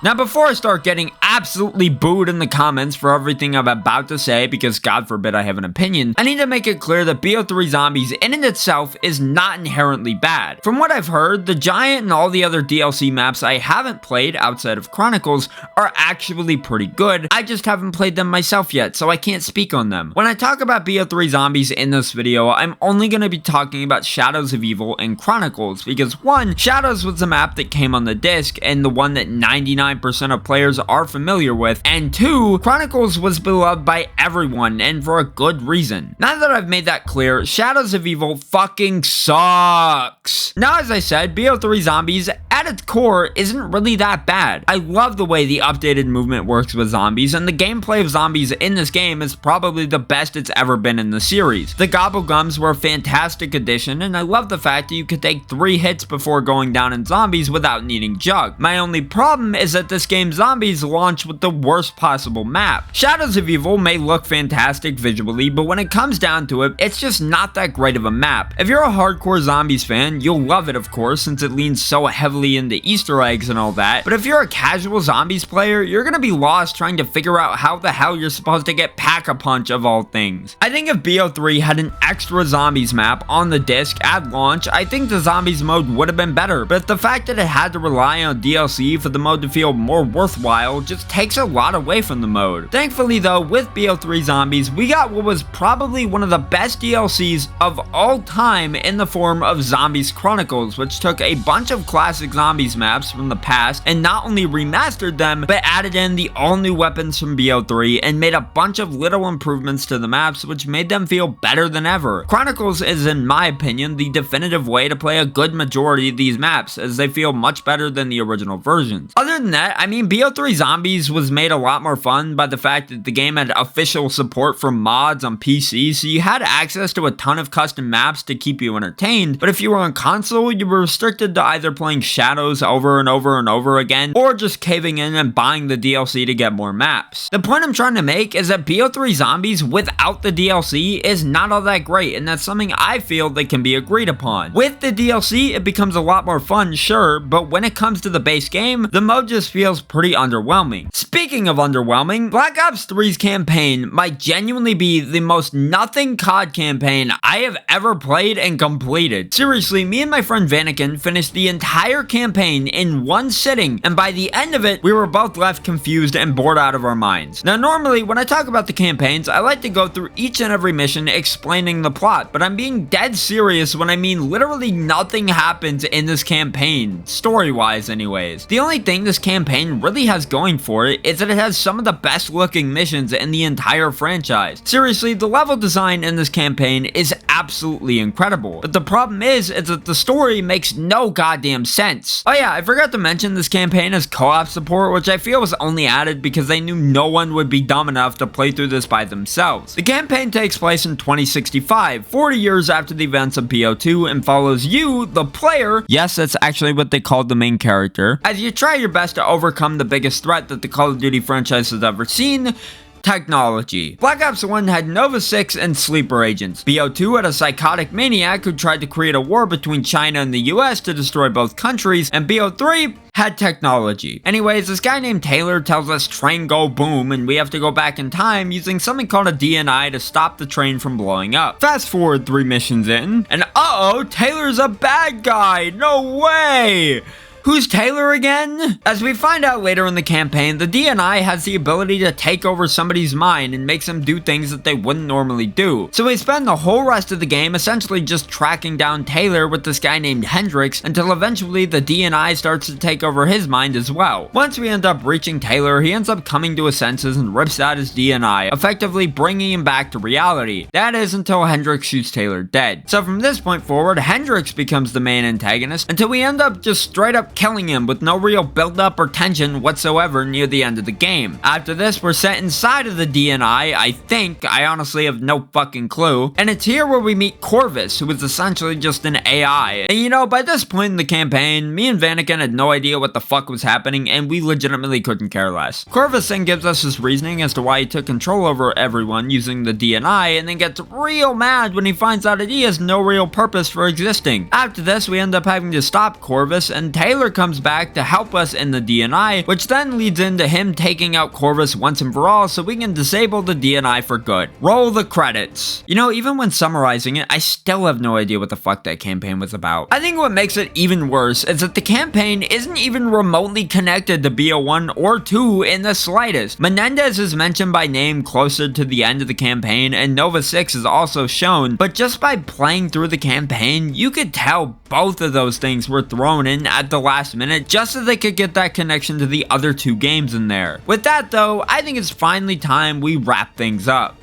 Now before I start getting absolutely booed in the comments for everything I'm about to say, because God forbid I have an opinion, I need to make it clear that BO3 Zombies in and itself is not inherently bad. From what I've heard, the Giant and all the other DLC maps I haven't played outside of Chronicles are actually pretty good. I just haven't played them myself yet, so I can't speak on them. When I talk about BO3 Zombies in this video, I'm only going to be talking about Shadows of Evil and Chronicles, because one, Shadows was the map that came on the disc and the one that 99 99% of players are familiar with, and 2, Chronicles was beloved by everyone, and for a good reason. Now that I've made that clear, Shadows of Evil fucking sucks. Now, as I said, BO3 Zombies at its core isn't really that bad. I love the way the updated movement works with zombies, and the gameplay of zombies in this game is probably the best it's ever been in the series. The Gobblegums were a fantastic addition, and I love the fact that you could take 3 hits before going down in zombies without needing Jug. My only problem is that this game's zombies launch with the worst possible map. Shadows of Evil may look fantastic visually, but when it comes down to it, it's just not that great of a map. If you're a hardcore zombies fan, you'll love it, of course, since it leans so heavily into Easter eggs and all that, but if you're a casual zombies player, you're gonna be lost trying to figure out how the hell you're supposed to get Pack-a-Punch of all things. I think if BO3 had an extra zombies map on the disc at launch, I think the zombies mode would have been better, but the fact that it had to rely on DLC for the mode to feel more worthwhile just takes a lot away from the mode. Thankfully though, with BO3 Zombies, we got what was probably one of the best DLCs of all time in the form of Zombies Chronicles, which took a bunch of classic zombies maps from the past and not only remastered them, but added in the all-new weapons from BO3 and made a bunch of little improvements to the maps which made them feel better than ever. Chronicles is, in my opinion, the definitive way to play a good majority of these maps, as they feel much better than the original versions. Other than that, I mean, BO3 Zombies was made a lot more fun by the fact that the game had official support for mods on PC, so you had access to a ton of custom maps to keep you entertained, but if you were on console, you were restricted to either playing Shadows over and over and over again, or just caving in and buying the DLC to get more maps. The point I'm trying to make is that BO3 Zombies without the DLC is not all that great, and that's something I feel that can be agreed upon. With the DLC, it becomes a lot more fun, sure, but when it comes to the base game, the mode just feels pretty underwhelming. Speaking of underwhelming, Black Ops 3's campaign might genuinely be the most nothing COD campaign I have ever played and completed. Seriously, me and my friend Vanakin finished the entire campaign in one sitting, and by the end of it, we were both left confused and bored out of our minds. Now, normally, when I talk about the campaigns, I like to go through each and every mission explaining the plot, but I'm being dead serious when I mean literally nothing happens in this campaign, story-wise anyways. The only thing this campaign really has going for it is that it has some of the best looking missions in the entire franchise. Seriously, the level design in this campaign is absolutely incredible, but the problem is that the story makes no goddamn sense. Oh yeah, I forgot to mention this campaign has co-op support, which I feel was only added because they knew no one would be dumb enough to play through this by themselves. The campaign takes place in 2065, 40 years after the events of BO2, and follows you, the player, yes, that's actually what they called the main character, as you try your best to overcome the biggest threat that the Call of Duty franchise has ever seen: technology. Black Ops 1 had Nova 6 and sleeper agents. BO2 had a psychotic maniac who tried to create a war between China and the US to destroy both countries, and BO3 had technology. Anyways, this guy named Taylor tells us train go boom, and we have to go back in time using something called a DNI to stop the train from blowing up. Fast forward 3 missions in, and uh-oh, Taylor's a bad guy! No way! Who's Taylor again? As we find out later in the campaign, the DNI has the ability to take over somebody's mind and makes them do things that they wouldn't normally do. So we spend the whole rest of the game essentially just tracking down Taylor with this guy named Hendrix until eventually the DNI starts to take over his mind as well. Once we end up reaching Taylor, he ends up coming to his senses and rips out his DNI, effectively bringing him back to reality. That is until Hendrix shoots Taylor dead. So from this point forward, Hendrix becomes the main antagonist until we end up just straight up killing him with no real build-up or tension whatsoever near the end of the game. After this, we're set inside of the DNI, I think. I honestly have no fucking clue. And it's here where we meet Corvus, who is essentially just an AI. And you know, by this point in the campaign, me and Vanakin had no idea what the fuck was happening, and we legitimately couldn't care less. Corvus then gives us his reasoning as to why he took control over everyone using the DNI, and then gets real mad when he finds out that he has no real purpose for existing. After this, we end up having to stop Corvus, and Taylor comes back to help us in the DNI, which then leads into him taking out Corvus once and for all so we can disable the DNI for good. Roll the credits. You know, even when summarizing it, I still have no idea what the fuck that campaign was about. I think what makes it even worse is that the campaign isn't even remotely connected to BO1 or 2 in the slightest. Menendez is mentioned by name closer to the end of the campaign, and Nova 6 is also shown, but just by playing through the campaign, you could tell both of those things were thrown in at the last minute just so they could get that connection to the other two games in there. With that though, I think it's finally time we wrap things up.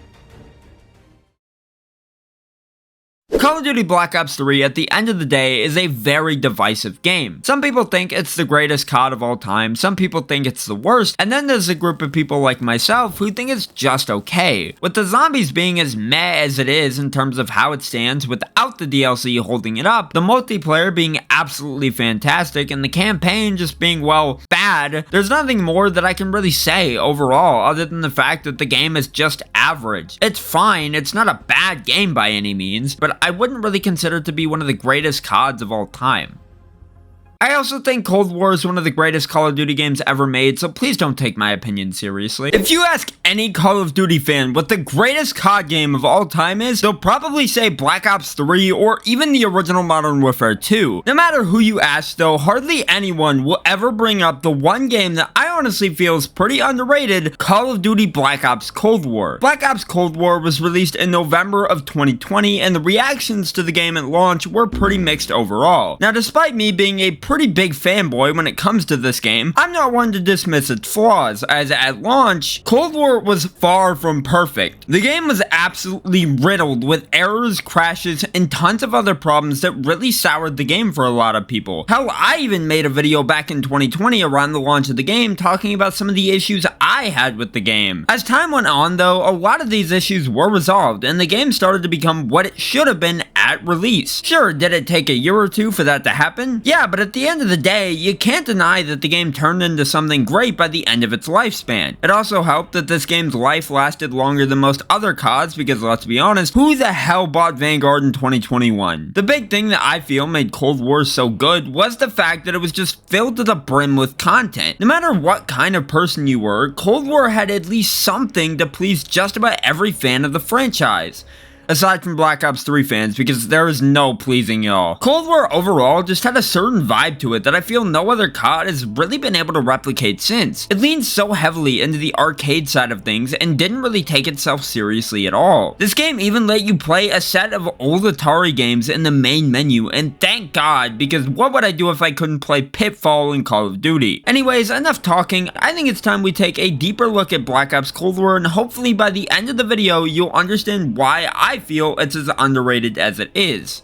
Call of Duty Black Ops 3 at the end of the day is a very divisive game. Some people think it's the greatest COD of all time, some people think it's the worst, and then there's a group of people like myself who think it's just okay. With the zombies being as meh as it is in terms of how it stands without the DLC holding it up, the multiplayer being absolutely fantastic, and the campaign just being, well, bad, there's nothing more that I can really say overall other than the fact that the game is just average. It's fine, it's not a bad game by any means, but I wouldn't really consider it to be one of the greatest CODs of all time. I also think Cold War is one of the greatest Call of Duty games ever made, so please don't take my opinion seriously. If you ask any Call of Duty fan what the greatest COD game of all time is, they'll probably say Black Ops 3 or even the original Modern Warfare 2. No matter who you ask though, hardly anyone will ever bring up the one game that I honestly feel is pretty underrated, Call of Duty Black Ops Cold War. Black Ops Cold War was released in November of 2020, and the reactions to the game at launch were pretty mixed overall. Now, despite me being a pretty big fanboy when it comes to this game, I'm not one to dismiss its flaws, as at launch, Cold War was far from perfect. The game was absolutely riddled with errors, crashes, and tons of other problems that really soured the game for a lot of people. Hell, I even made a video back in 2020 around the launch of the game talking about some of the issues I had with the game. As time went on though, a lot of these issues were resolved, and the game started to become what it should have been at release. Sure, did it take a year or two for that to happen? Yeah, but at the end of the day, you can't deny that the game turned into something great by the end of its lifespan. It also helped that this game's life lasted longer than most other CODs because, let's be honest, who the hell bought Vanguard in 2021? The big thing that I feel made Cold War so good was the fact that it was just filled to the brim with content. No matter what kind of person you were, Cold War had at least something to please just about every fan of the franchise. Aside from Black Ops 3 fans, because there is no pleasing y'all. Cold War overall just had a certain vibe to it that I feel no other COD has really been able to replicate since. It leaned so heavily into the arcade side of things and didn't really take itself seriously at all. This game even let you play a set of old Atari games in the main menu, and thank God, because what would I do if I couldn't play Pitfall in Call of Duty? Anyways, enough talking. I think it's time we take a deeper look at Black Ops Cold War, and hopefully by the end of the video, you'll understand why I feel it's as underrated as it is.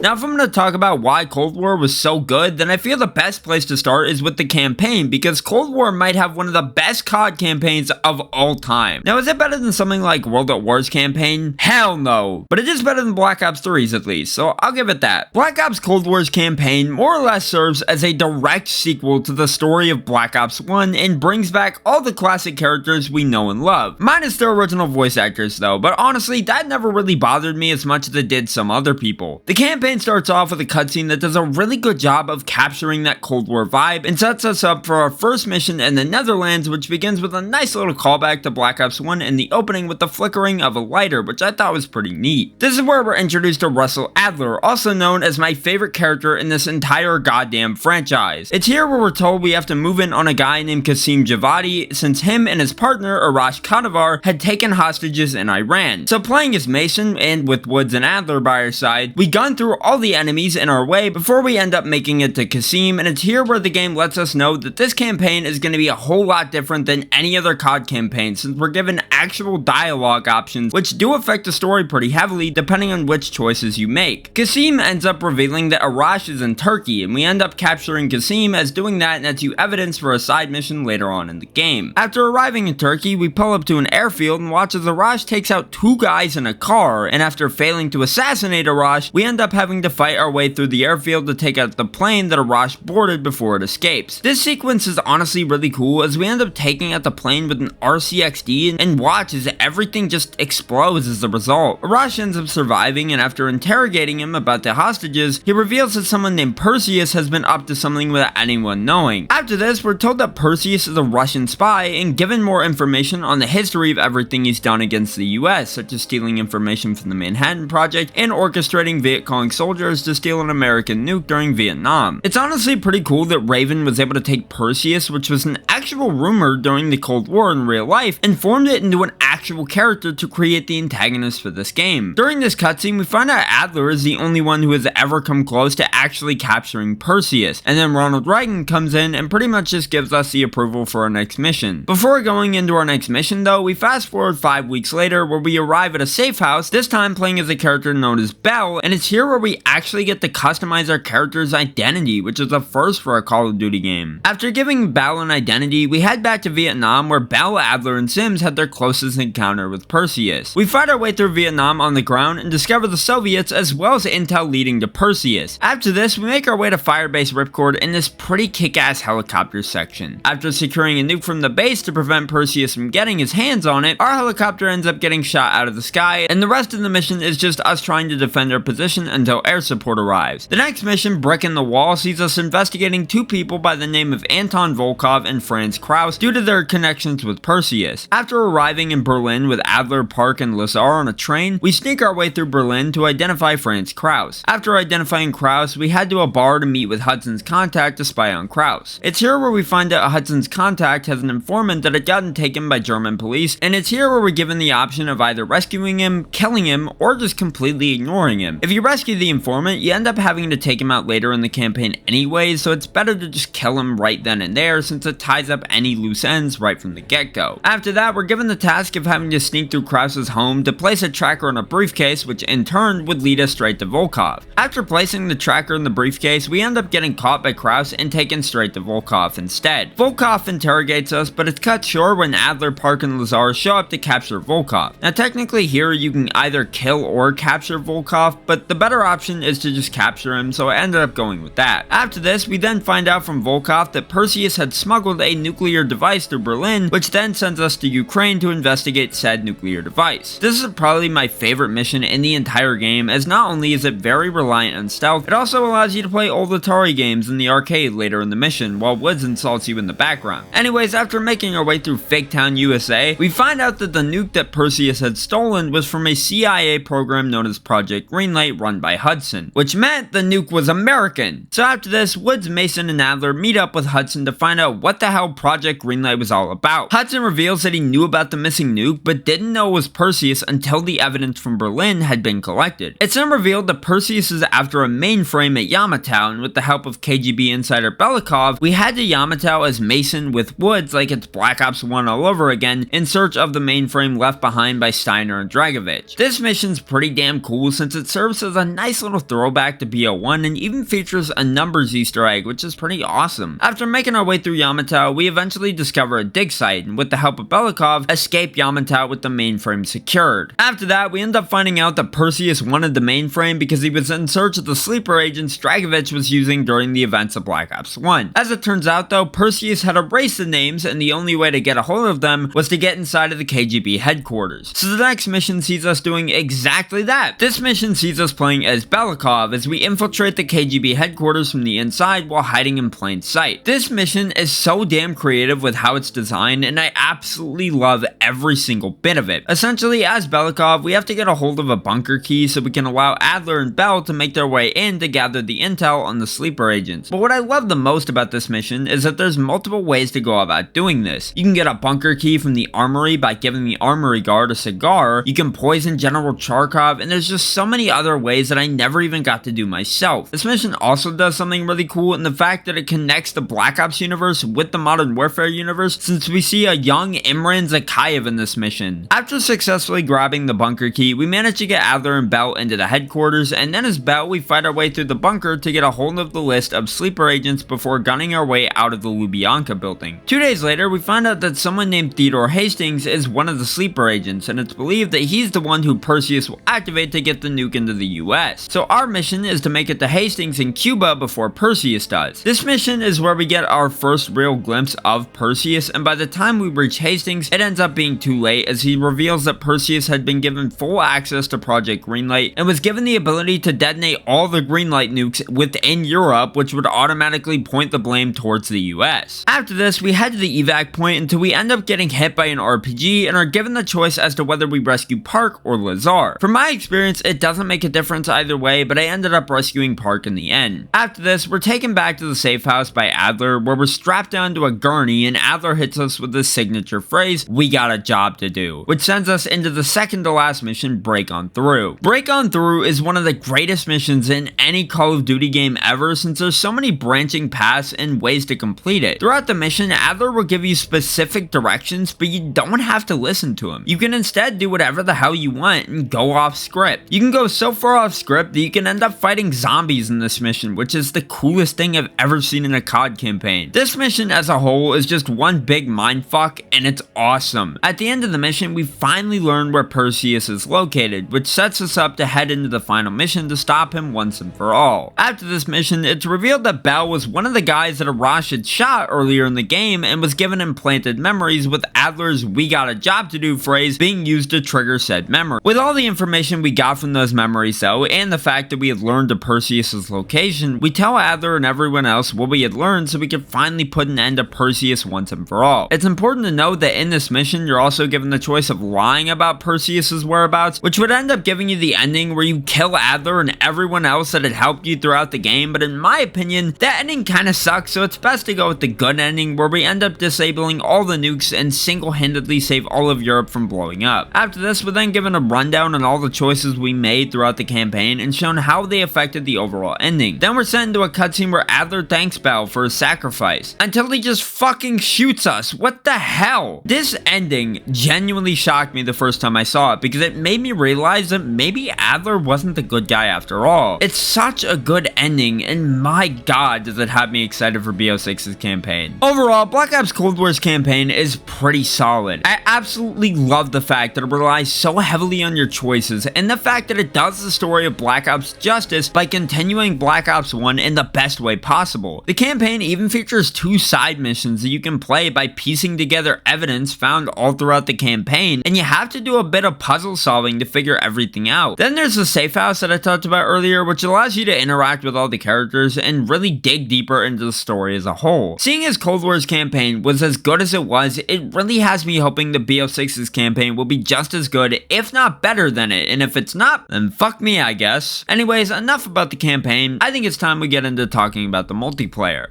Now, if I'm going to talk about why Cold War was so good, then I feel the best place to start is with the campaign, because Cold War might have one of the best COD campaigns of all time. Now, is it better than something like World at War's campaign? Hell no. But it is better than Black Ops 3's at least, so I'll give it that. Black Ops Cold War's campaign more or less serves as a direct sequel to the story of Black Ops 1 and brings back all the classic characters we know and love. Minus the original voice actors though, but honestly, that never really bothered me as much as it did some other people. The campaign starts off with a cutscene that does a really good job of capturing that Cold War vibe and sets us up for our first mission in the Netherlands, which begins with a nice little callback to Black Ops 1 in the opening with the flickering of a lighter, which I thought was pretty neat. This is where we're introduced to Russell Adler, also known as my favorite character in this entire goddamn franchise. It's here where we're told we have to move in on a guy named Qasim Javadi, since him and his partner Arash Kadivar had taken hostages in Iran. So playing as Mason, and with Woods and Adler by our side, we gun through all the enemies in our way before we end up making it to Qasim, and it's here where the game lets us know that this campaign is going to be a whole lot different than any other COD campaign, since we're given actual dialogue options which do affect the story pretty heavily depending on which choices you make. Qasim ends up revealing that Arash is in Turkey, and we end up capturing Qasim, as doing that nets you evidence for a side mission later on in the game. After arriving in Turkey, we pull up to an airfield and watch as Arash takes out two guys in a car, and after failing to assassinate Arash, we end up having to fight our way through the airfield to take out the plane that Arash boarded before it escapes. This sequence is honestly really cool, as we end up taking out the plane with an RCXD and watch as everything just explodes as a result. Arash ends up surviving, and after interrogating him about the hostages, he reveals that someone named Perseus has been up to something without anyone knowing. After this, we're told that Perseus is a Russian spy and given more information on the history of everything he's done against the US, such as stealing information from the Manhattan Project and orchestrating Viet Cong Hong soldiers to steal an American nuke during Vietnam. It's honestly pretty cool that Raven was able to take Perseus, which was an actual rumor during the Cold War in real life, and formed it into an actual character to create the antagonist for this game. During this cutscene, we find out Adler is the only one who has ever come close to actually capturing Perseus, and then Ronald Reagan comes in and pretty much just gives us the approval for our next mission. Before going into our next mission though, we fast forward 5 weeks later where we arrive at a safe house, this time playing as a character known as Bell, and it's here where we actually get to customize our character's identity, which is a first for a Call of Duty game. After giving Bell an identity, we head back to Vietnam where Bell, Adler, and Sims had their closest encounter with Perseus. We fight our way through Vietnam on the ground and discover the Soviets as well as intel leading to Perseus. After this, we make our way to Firebase Ripcord in this pretty kick-ass helicopter section. After securing a nuke from the base to prevent Perseus from getting his hands on it, our helicopter ends up getting shot out of the sky, and the rest of the mission is just us trying to defend our position until air support arrives. The next mission, Brick in the Wall, sees us investigating two people by the name of Anton Volkov and Franz Kraus due to their connections with Perseus. After arriving in Berlin with Adler, Park, and Lazar on a train, we sneak our way through Berlin to identify Franz Kraus. After identifying Kraus, we head to a bar to meet with Hudson's contact to spy on Kraus. It's here where we find out Hudson's contact has an informant that had gotten taken by German police, and it's here where we're given the option of either rescuing him, killing him, or just completely ignoring him. If you rescue the informant, you end up having to take him out later in the campaign anyways, so it's better to just kill him right then and there since it ties up any loose ends right from the get-go. After that, we're given the task of having to sneak through Kraus's home to place a tracker in a briefcase, which in turn would lead us straight to Volkov. After placing the tracker in the briefcase, we end up getting caught by Kraus and taken straight to Volkov instead. Volkov interrogates us, but it's cut short when Adler, Park, and Lazar show up to capture Volkov. Now technically here you can either kill or capture Volkov, but the better option is to just capture him, so I ended up going with that. After this, we then find out from Volkov that Perseus had smuggled a nuclear device through Berlin, which then sends us to Ukraine to investigate said nuclear device. This is probably my favorite mission in the entire game, as not only is it very reliant on stealth, it also allows you to play old Atari games in the arcade later in the mission, while Woods insults you in the background. Anyways, after making our way through Fake Town, USA, we find out that the nuke that Perseus had stolen was from a CIA program known as Project Greenlight run by Hudson, which meant the nuke was American. So after this, Woods, Mason, and Adler meet up with Hudson to find out what the hell Project Greenlight was all about. Hudson reveals that he knew about the missing nuke, but didn't know it was Perseus until the evidence from Berlin had been collected. It's then revealed that Perseus is after a mainframe at Yamatow, and with the help of KGB insider Belikov, we head to Yamatow as Mason with Woods like it's Black Ops 1 all over again, in search of the mainframe left behind by Steiner and Dragovich. This mission's pretty damn cool since it serves as a nice little throwback to BO1 and even features a numbers Easter egg, which is pretty awesome. After making our way through Yamatow, we eventually discover a dig site, and with the help of Belikov, escape Yamatow with the mainframe secured. After that, we end up finding out that Perseus wanted the mainframe because he was in search of the sleeper agents Dragovich was using during the events of Black Ops 1. As it turns out though, Perseus had erased the names, and the only way to get a hold of them was to get inside of the KGB headquarters. So the next mission sees us doing exactly that. This mission sees us playing as Belikov as we infiltrate the KGB headquarters from the inside while hiding in plain sight. This mission is so damn creative with how it's designed, and I absolutely love every single bit of it. Essentially, as Belikov, we have to get a hold of a bunker key so we can allow Adler and Bell to make their way in to gather the intel on the sleeper agents. But what I love the most about this mission is that there's multiple ways to go about doing this. You can get a bunker key from the armory by giving the armory guard a cigar, you can poison General Charkov, and there's just so many other ways that I never even got to do myself. This mission also does something really cool in the fact that it connects the Black Ops universe with the Modern Warfare universe, since we see a young Imran Zakayev in this mission. After successfully grabbing the bunker key, we manage to get Adler and Bell into the headquarters, and then as Bell, we fight our way through the bunker to get a hold of the list of sleeper agents before gunning our way out of the Lubyanka building. 2 days later, we find out that someone named Theodore Hastings is one of the sleeper agents, and it's believed that he's the one who Perseus will activate to get the nuke into the US. So our mission is to make it to Hastings in Cuba before Perseus does. This mission is where we get our first real glimpse of Perseus, and by the time we reach Hastings, it ends up being too late as he reveals that Perseus had been given full access to Project Greenlight and was given the ability to detonate all the Greenlight nukes within Europe, which would automatically point the blame towards the US. After this, we head to the evac point until we end up getting hit by an RPG and are given the choice as to whether we rescue Park or Lazar. From my experience, it doesn't make a difference either way, but I ended up rescuing Park in the end. After this, we're taken back to the safe house by Adler, where we're strapped down to a gurney and Adler hits us with his signature phrase, "We got a job to do," which sends us into the second to last mission, Break On Through. Break On Through is one of the greatest missions in any Call of Duty game ever, since there's so many branching paths and ways to complete it. Throughout the mission, Adler will give you specific directions, but you don't have to listen to him. You can instead do whatever the hell you want and go off script. You can go so far off script that you can end up fighting zombies in this mission, which is the coolest thing I've ever seen in a COD campaign. This mission as a whole is just one big mindfuck, and it's awesome. At the end of the mission, we finally learn where Perseus is located, which sets us up to head into the final mission to stop him once and for all. After this mission, it's revealed that Bell was one of the guys that Arash had shot earlier in the game and was given implanted memories, with Adler's "We got a job to do" phrase being used to trigger said memory. With all the information we got from those memories though, and the fact that we had learned of Perseus' location, we tell Adler and everyone else what we had learned so we could finally put an end to Perseus once and for all. It's important to note that in this mission, you're also given the choice of lying about Perseus' whereabouts, which would end up giving you the ending where you kill Adler and everyone else that had helped you throughout the game, but in my opinion, that ending kinda sucks, so it's best to go with the good ending where we end up disabling all the nukes and single-handedly save all of Europe from blowing up. After this, we're then given a rundown on all the choices we made throughout the campaign and shown how they affected the overall ending. Then we're sent into a cutscene where Adler thanks Bell for his sacrifice, until he just fucking shoots us. What the hell? This ending genuinely shocked me the first time I saw it, because it made me realize that maybe Adler wasn't the good guy after all. It's such a good ending, and my god does it have me excited for BO6's campaign. Overall, Black Ops Cold War's campaign is pretty solid. I absolutely love the fact that it relies so heavily on your choices, and the fact that it does the story of Black Ops justice by continuing Black Ops 1 in the best way possible. The campaign even features 2 side missions that you can play by piecing together evidence found all throughout the campaign, and you have to do a bit of puzzle solving to figure everything out. Then there's the safe house that I talked about earlier, which allows you to interact with all the characters and really dig deeper into the story as a whole. Seeing as Cold War's campaign was as good as it was, it really has me hoping the BO6's campaign will be just as good, if not better than it, and if it's not, then fuck me, I guess. Anyways, enough about the campaign. I think it's time we get into talking about the multiplayer.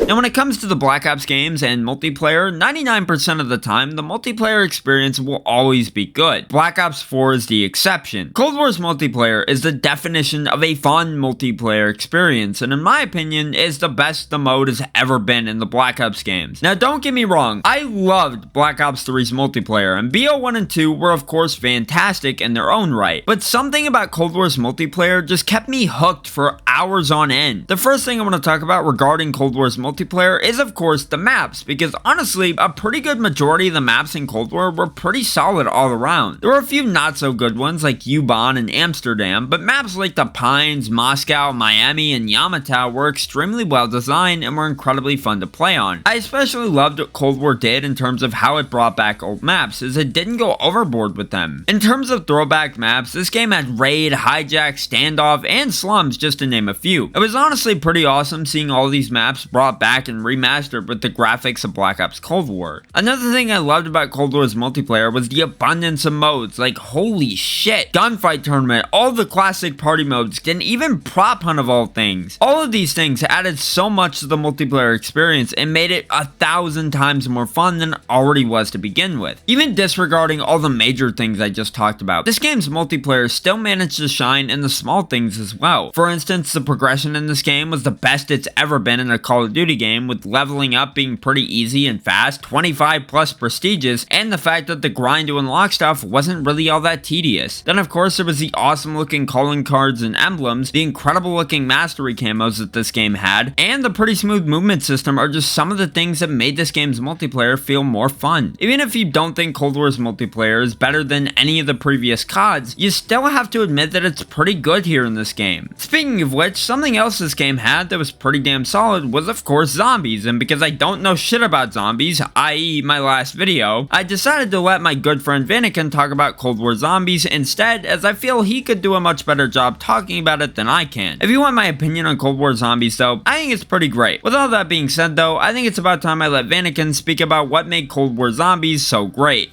Now, when it comes to the Black Ops games and multiplayer, 99% of the time, the multiplayer experience will always be good. Black Ops 4 is the exception. Cold War's multiplayer is the definition of a fun multiplayer experience, and in my opinion, is the best the mode has ever been in the Black Ops games. Now, don't get me wrong, I loved Black Ops 3's multiplayer, and BO1 and 2 were of course fantastic in their own right, but something about Cold War's multiplayer just kept me hooked for hours on end. The first thing I want to talk about regarding Cold War's multiplayer is of course the maps, because honestly, a pretty good majority of the maps in Cold War were pretty solid all around. There were a few not so good ones like U-Bahn and Amsterdam, but maps like the Pines, Moscow, Miami, and Yamantau were extremely well designed and were incredibly fun to play on. I especially loved what Cold War did in terms of how it brought back old maps, as it didn't go overboard with them. In terms of throwback maps, this game had Raid, Hijack, Standoff, and Slums, just to name a few. It was honestly pretty awesome seeing all these maps brought back and remastered with the graphics of Black Ops Cold War. Another thing I loved about Cold War's multiplayer was the abundance of modes, like holy shit, Gunfight Tournament, all the classic party modes, and even Prop Hunt of all things. All of these things added so much to the multiplayer experience and made it 1,000 times more fun than it already was to begin with. Even disregarding all the major things I just talked about, this game's multiplayer still managed to shine in the small things as well. For instance, the progression in this game was the best it's ever been in a Call of Duty game, with leveling up being pretty easy and fast, 25 plus prestigious, and the fact that the grind to unlock stuff wasn't really all that tedious. Then of course there was the awesome looking calling cards and emblems, the incredible looking mastery camos that this game had, and the pretty smooth movement system are just some of the things that made this game's multiplayer feel more fun. Even if you don't think Cold War's multiplayer is better than any of the previous CODs, you still have to admit that it's pretty good here in this game. Speaking of which, something else this game had that was pretty damn solid was of course zombies, and because I don't know shit about zombies, i.e. my last video, I decided to let my good friend Vanikin talk about Cold War zombies instead, as I feel he could do a much better job talking about it than I can. If you want my opinion on Cold War zombies though, I think it's pretty great. With all that being said though, I think it's about time I let Vanikin speak about what made Cold War zombies so great.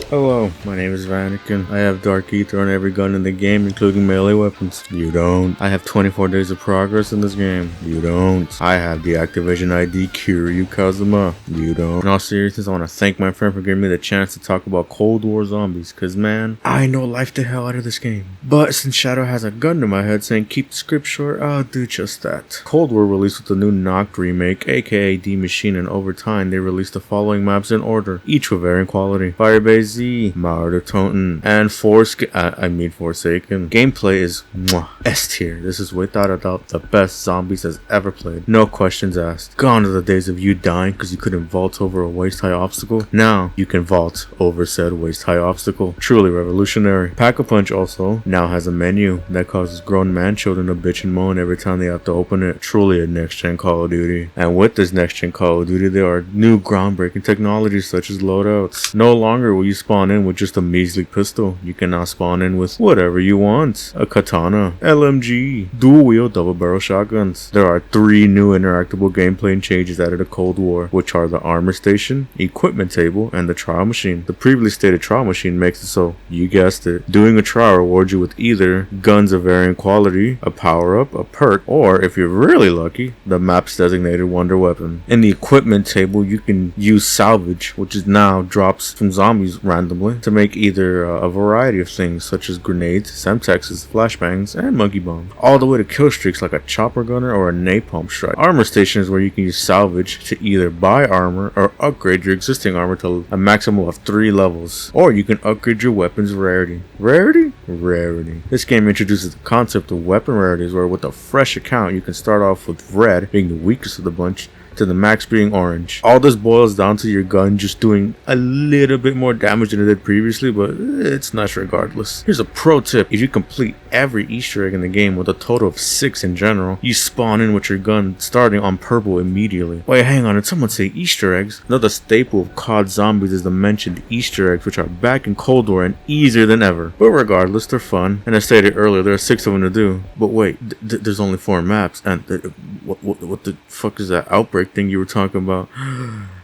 Hello, my name is Vanakin. I have Dark Ether on every gun in the game, including melee weapons. You don't. I have 24 days of progress in this game. You don't. I have the Activision ID Kiryu Kazuma. You don't. In all seriousness, I want to thank my friend for giving me the chance to talk about Cold War zombies, cause man, I know life the hell out of this game. But since Shadow has a gun to my head saying keep the script short, I'll do just that. Cold War released with the new Noct remake, aka D Machine, and over time they released the following maps in order, each with varying quality. Firebase Z, Martyr Toten, and Forsaken. Gameplay is S tier. This is without a doubt the best zombies has ever played. No questions asked. Gone are the days of you dying because you couldn't vault over a waist-high obstacle. Now you can vault over said waist-high obstacle. Truly revolutionary. Pack-a-Punch also now has a menu that causes grown man children to bitch and moan every time they have to open it. Truly a next-gen Call of Duty. And with this next-gen Call of Duty, there are new groundbreaking technologies such as loadouts. No longer will you spawn in with just a measly pistol. You can now spawn in with whatever you want. A katana, LMG, dual-wield double-barrel shotguns. There are 3 new interactable gameplay changes added to Cold War, which are the armor station, equipment table, and the trial machine. The previously stated trial machine makes it so, you guessed it, doing a trial rewards you with either guns of varying quality, a power-up, a perk, or if you're really lucky, the map's designated wonder weapon. In the equipment table, you can use salvage, which is now drops from zombies randomly, to make either a variety of things such as grenades, semtexes, flashbangs, and monkey bombs, all the way to kill streaks like a chopper gunner or a napalm strike. Armor station is where you can use salvage to either buy armor or upgrade your existing armor to a maximum of 3 levels, or you can upgrade your weapon's rarity. Rarity. This game introduces the concept of weapon rarities, where with a fresh account you can start off with red being the weakest of the bunch, to the max being orange. All this boils down to your gun just doing a little bit more damage than it did previously, but it's nice regardless. Here's a pro tip: if you complete every Easter egg in the game, with a total of 6 in general, you spawn in with your gun starting on purple immediately. Wait, hang on, did someone say Easter eggs? Another staple of COD Zombies is the mentioned Easter eggs, which are back in Cold War and easier than ever. But regardless, they're fun, and I stated earlier, there are 6 of them to do. But wait, there's only 4 maps, and what the fuck is that Outbreak thing you were talking about?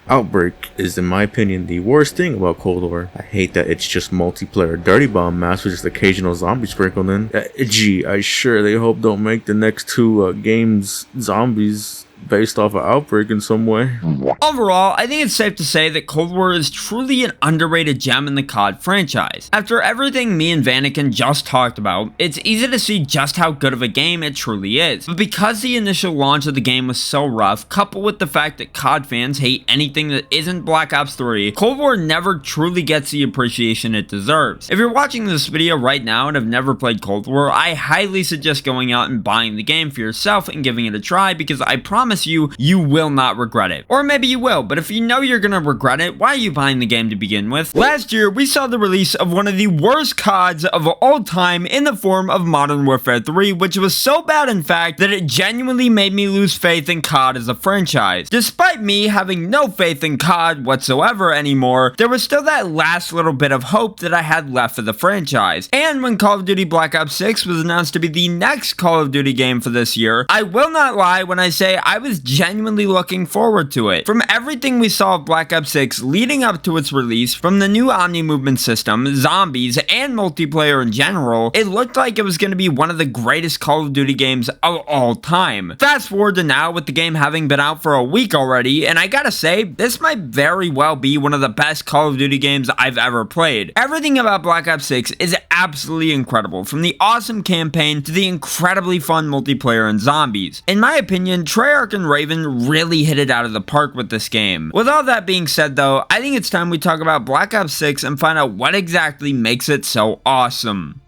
Outbreak is, in my opinion, the worst thing about Cold War. I hate that it's just multiplayer dirty bomb maps with just occasional zombies sprinkled in. I sure they hope don't make the next 2 games zombies based off of Outbreak in some way. Overall, I think it's safe to say that Cold War is truly an underrated gem in the COD franchise. After everything me and Vanakin just talked about, it's easy to see just how good of a game it truly is. But because the initial launch of the game was so rough, coupled with the fact that COD fans hate anything that isn't Black Ops 3, Cold War never truly gets the appreciation it deserves. If you're watching this video right now and have never played Cold War, I highly suggest going out and buying the game for yourself and giving it a try, because I promise you will not regret it. Or maybe you will, but if you know you're gonna regret it, why are you buying the game to begin with? Last year, we saw the release of one of the worst CODs of all time in the form of Modern Warfare 3, which was so bad in fact that it genuinely made me lose faith in COD as a franchise. Despite me having no faith in COD whatsoever anymore, there was still that last little bit of hope that I had left for the franchise. And when Call of Duty Black Ops 6 was announced to be the next Call of Duty game for this year, I will not lie when I say I was genuinely looking forward to it. From everything we saw of Black Ops 6 leading up to its release, from the new Omni movement system, zombies, and multiplayer in general, it looked like it was going to be one of the greatest Call of Duty games of all time. Fast forward to now, with the game having been out for a week already, and I gotta say, this might very well be one of the best Call of Duty games I've ever played. Everything about Black Ops 6 is absolutely incredible, from the awesome campaign to the incredibly fun multiplayer and zombies. In my opinion, Treyarch and Raven really hit it out of the park with this game. With all that being said though, I think it's time we talk about Black Ops 6 and find out what exactly makes it so awesome.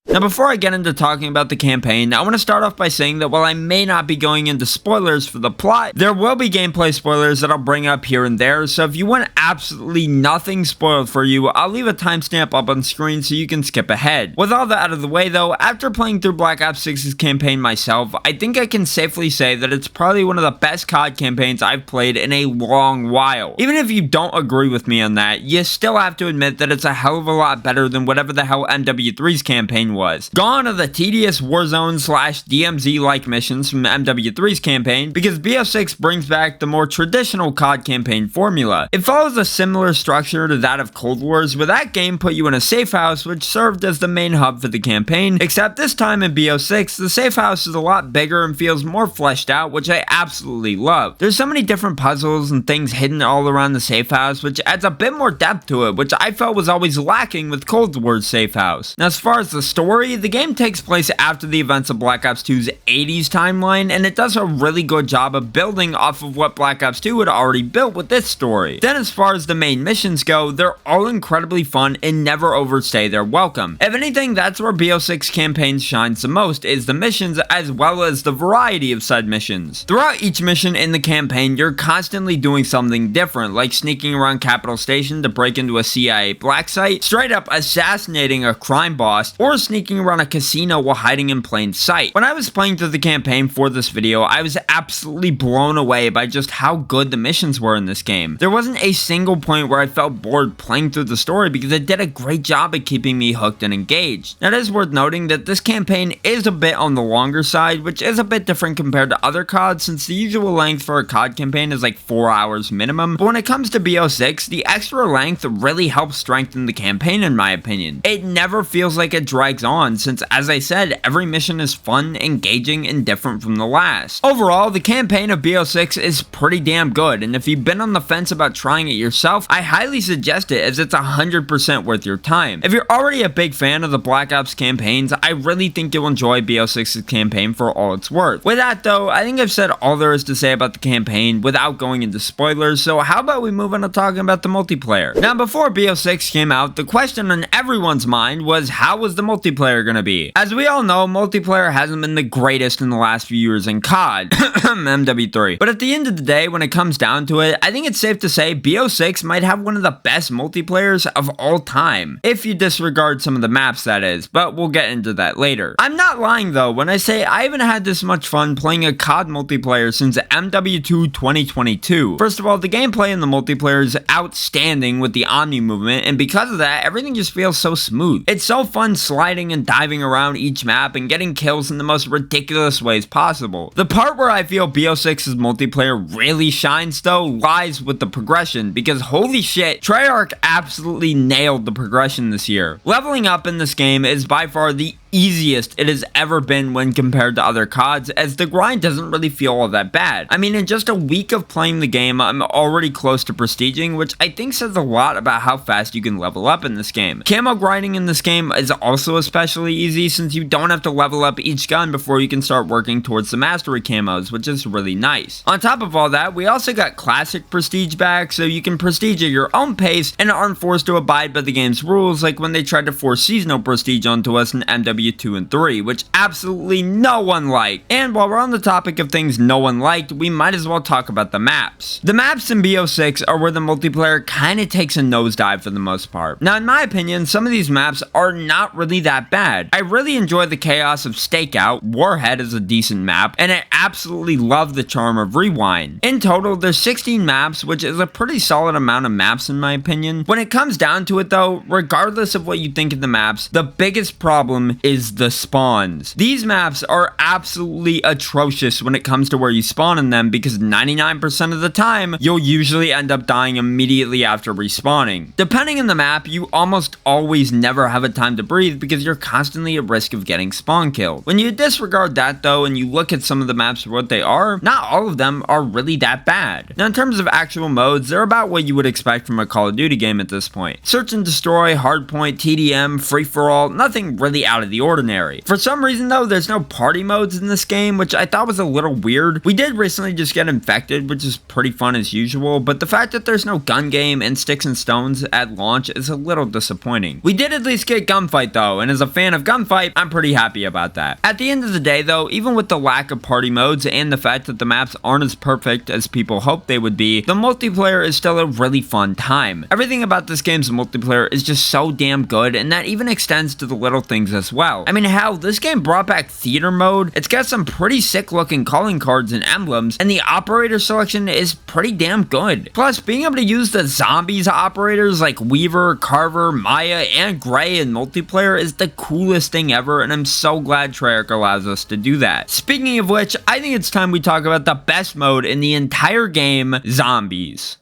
Now, before I get into talking about the campaign, I want to start off by saying that while I may not be going into spoilers for the plot, there will be gameplay spoilers that I'll bring up here and there, so if you want absolutely nothing spoiled for you, I'll leave a timestamp up on screen so you can skip ahead. With all that out of the way though, after playing through Black Ops 6's campaign myself, I think I can safely say that it's probably one of the best COD campaigns I've played in a long while. Even if you don't agree with me on that, you still have to admit that it's a hell of a lot better than whatever the hell MW3's campaign campaign was. Gone are the tedious Warzone / DMZ like missions from MW3's campaign, because BO6 brings back the more traditional COD campaign formula. It follows a similar structure to that of Cold Wars, where that game put you in a safe house which served as the main hub for the campaign, except this time in BO6, the safe house is a lot bigger and feels more fleshed out, which I absolutely love. There's so many different puzzles and things hidden all around the safe house, which adds a bit more depth to it, which I felt was always lacking with Cold War's safe house. Now, as far as the story, the game takes place after the events of Black Ops 2's 80s timeline, and it does a really good job of building off of what Black Ops 2 had already built with this story. Then as far as the main missions go, they're all incredibly fun and never overstay their welcome. If anything, that's where BO6 campaign shines the most, is the missions as well as the variety of said missions. Throughout each mission in the campaign, you're constantly doing something different, like sneaking around Capital Station to break into a CIA black site, straight up assassinating a crime boss, or sneaking around a casino while hiding in plain sight. When I was playing through the campaign for this video, I was absolutely blown away by just how good the missions were in this game. There wasn't a single point where I felt bored playing through the story because it did a great job at keeping me hooked and engaged. Now, it is worth noting that this campaign is a bit on the longer side, which is a bit different compared to other CODs, since the usual length for a COD campaign is like 4 hours minimum. But when it comes to BO6, the extra length really helps strengthen the campaign in my opinion. It never feels like it drags on, since as I said, every mission is fun, engaging, and different from the last. Overall, the campaign of BO6 is pretty damn good, and if you've been on the fence about trying it yourself, I highly suggest it, as it's 100% worth your time. If you're already a big fan of the Black Ops campaigns, I really think you'll enjoy BO6's campaign for all it's worth. With that though, I think I've said all there is to say about the campaign without going into spoilers, so how about we move on to talking about the multiplayer. Now, before BO6 came out, the question on everyone's mind was, how was the multiplayer gonna be? As we all know, multiplayer hasn't been the greatest in the last few years in COD, MW3. But at the end of the day, when it comes down to it, I think it's safe to say BO6 might have one of the best multiplayers of all time. If you disregard some of the maps, that is, but we'll get into that later. I'm not lying though when I say I haven't had this much fun playing a COD multiplayer since MW2 2022. First of all, the gameplay in the multiplayer is outstanding with the Omni movement, and because of that, everything just feels so smooth. It's so fun sliding and diving around each map and getting kills in the most ridiculous ways possible. The part where I feel BO6's multiplayer really shines though lies with the progression, because holy shit, Treyarch absolutely nailed the progression this year. Leveling up in this game is by far the easiest it has ever been when compared to other CODs, as the grind doesn't really feel all that bad. I mean, in just a week of playing the game, I'm already close to prestiging, which I think says a lot about how fast you can level up in this game. Camo grinding in this game is also especially easy, since you don't have to level up each gun before you can start working towards the mastery camos, which is really nice. On top of all that, we also got classic prestige back, so you can prestige at your own pace and aren't forced to abide by the game's rules, like when they tried to force seasonal prestige onto us in MW2 and 3, which absolutely no one liked. And while we're on the topic of things no one liked, we might as well talk about the maps. The maps in BO6 are where the multiplayer kinda takes a nosedive for the most part. Now, in my opinion, some of these maps are not really that bad. I really enjoy the chaos of Stakeout, Warhead is a decent map, and I absolutely love the charm of Rewind. In total, there's 16 maps, which is a pretty solid amount of maps in my opinion. When it comes down to it though, regardless of what you think of the maps, the biggest problem is the spawns. These maps are absolutely atrocious when it comes to where you spawn in them, because 99% of the time, you'll usually end up dying immediately after respawning. Depending on the map, you almost always never have a time to breathe because you're constantly at risk of getting spawn killed. When you disregard that though, and you look at some of the maps for what they are, not all of them are really that bad. Now, in terms of actual modes, they're about what you would expect from a Call of Duty game at this point. Search and Destroy, Hardpoint, TDM, Free-for-all, nothing really out of the ordinary. For some reason though, there's no party modes in this game, which I thought was a little weird. We did recently just get infected, which is pretty fun as usual, but the fact that there's no gun game and sticks and stones at launch is a little disappointing. We did at least get Gunfight though, and as a fan of Gunfight, I'm pretty happy about that. At the end of the day though, even with the lack of party modes and the fact that the maps aren't as perfect as people hoped they would be, the multiplayer is still a really fun time. Everything about this game's multiplayer is just so damn good, and that even extends to the little things as well. well. I mean, hell, this game brought back theater mode. It's got some pretty sick looking calling cards and emblems, and the operator selection is pretty damn good. Plus, being able to use the zombies operators like Weaver, Carver, Maya, and Gray in multiplayer is the coolest thing ever, and I'm so glad Treyarch allows us to do that. Speaking of which, I think it's time we talk about the best mode in the entire game, Zombies.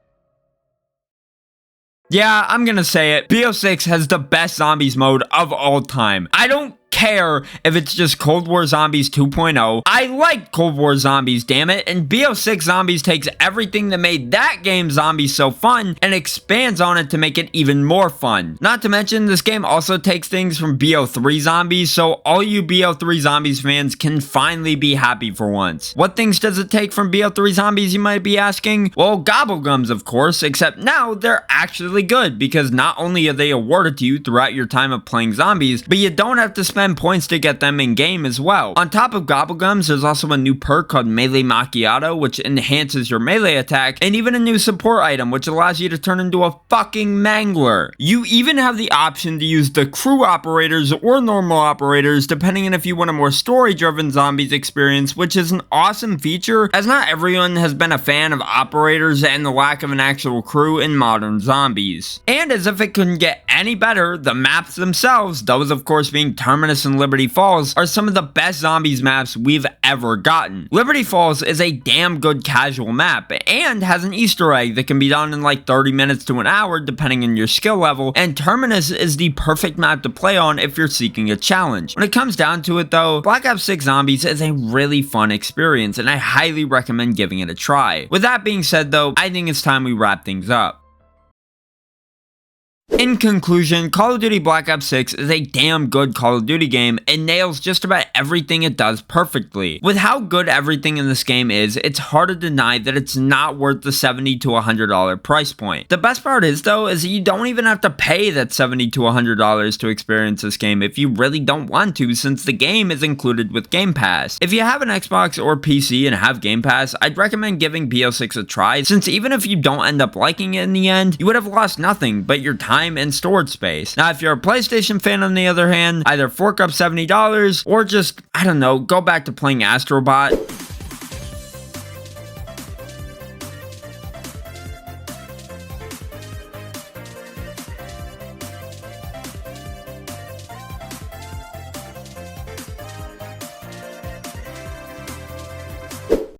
Yeah, I'm gonna say it. BO6 has the best zombies mode of all time. I don't care if it's just Cold War Zombies 2.0. I like Cold War Zombies, damn it, and BO6 Zombies takes everything that made that game Zombies so fun and expands on it to make it even more fun. Not to mention, this game also takes things from BO3 Zombies, so all you BO3 Zombies fans can finally be happy for once. What things does it take from BO3 Zombies, you might be asking? Well, Gobblegums, of course, except now they're actually good, because not only are they awarded to you throughout your time of playing zombies, but you don't have to spend points to get them in game as well. On top of Gobblegums, there's also a new perk called Melee Macchiato, which enhances your melee attack, and even a new support item, which allows you to turn into a fucking mangler. You even have the option to use the crew operators or normal operators, depending on if you want a more story-driven zombies experience, which is an awesome feature, as not everyone has been a fan of operators and the lack of an actual crew in modern zombies. And as if it couldn't get any better, the maps themselves, those of course being Terminus and Liberty Falls, are some of the best zombies maps we've ever gotten. Liberty Falls is a damn good casual map and has an Easter egg that can be done in like 30 minutes to an hour depending on your skill level, and Terminus is the perfect map to play on if you're seeking a challenge. When it comes down to it though, Black Ops 6 Zombies is a really fun experience and I highly recommend giving it a try. With that being said though, I think it's time we wrap things up. In conclusion, Call of Duty Black Ops 6 is a damn good Call of Duty game and nails just about everything it does perfectly. With how good everything in this game is, it's hard to deny that it's not worth the $70 to $100 price point. The best part is though, is that you don't even have to pay that $70 to $100 to experience this game if you really don't want to, since the game is included with Game Pass. If you have an Xbox or PC and have Game Pass, I'd recommend giving BO6 a try, since even if you don't end up liking it in the end, you would have lost nothing but your time and storage space. Now, if you're a PlayStation fan on the other hand, either fork up $70 or just, I don't know, go back to playing Astrobot.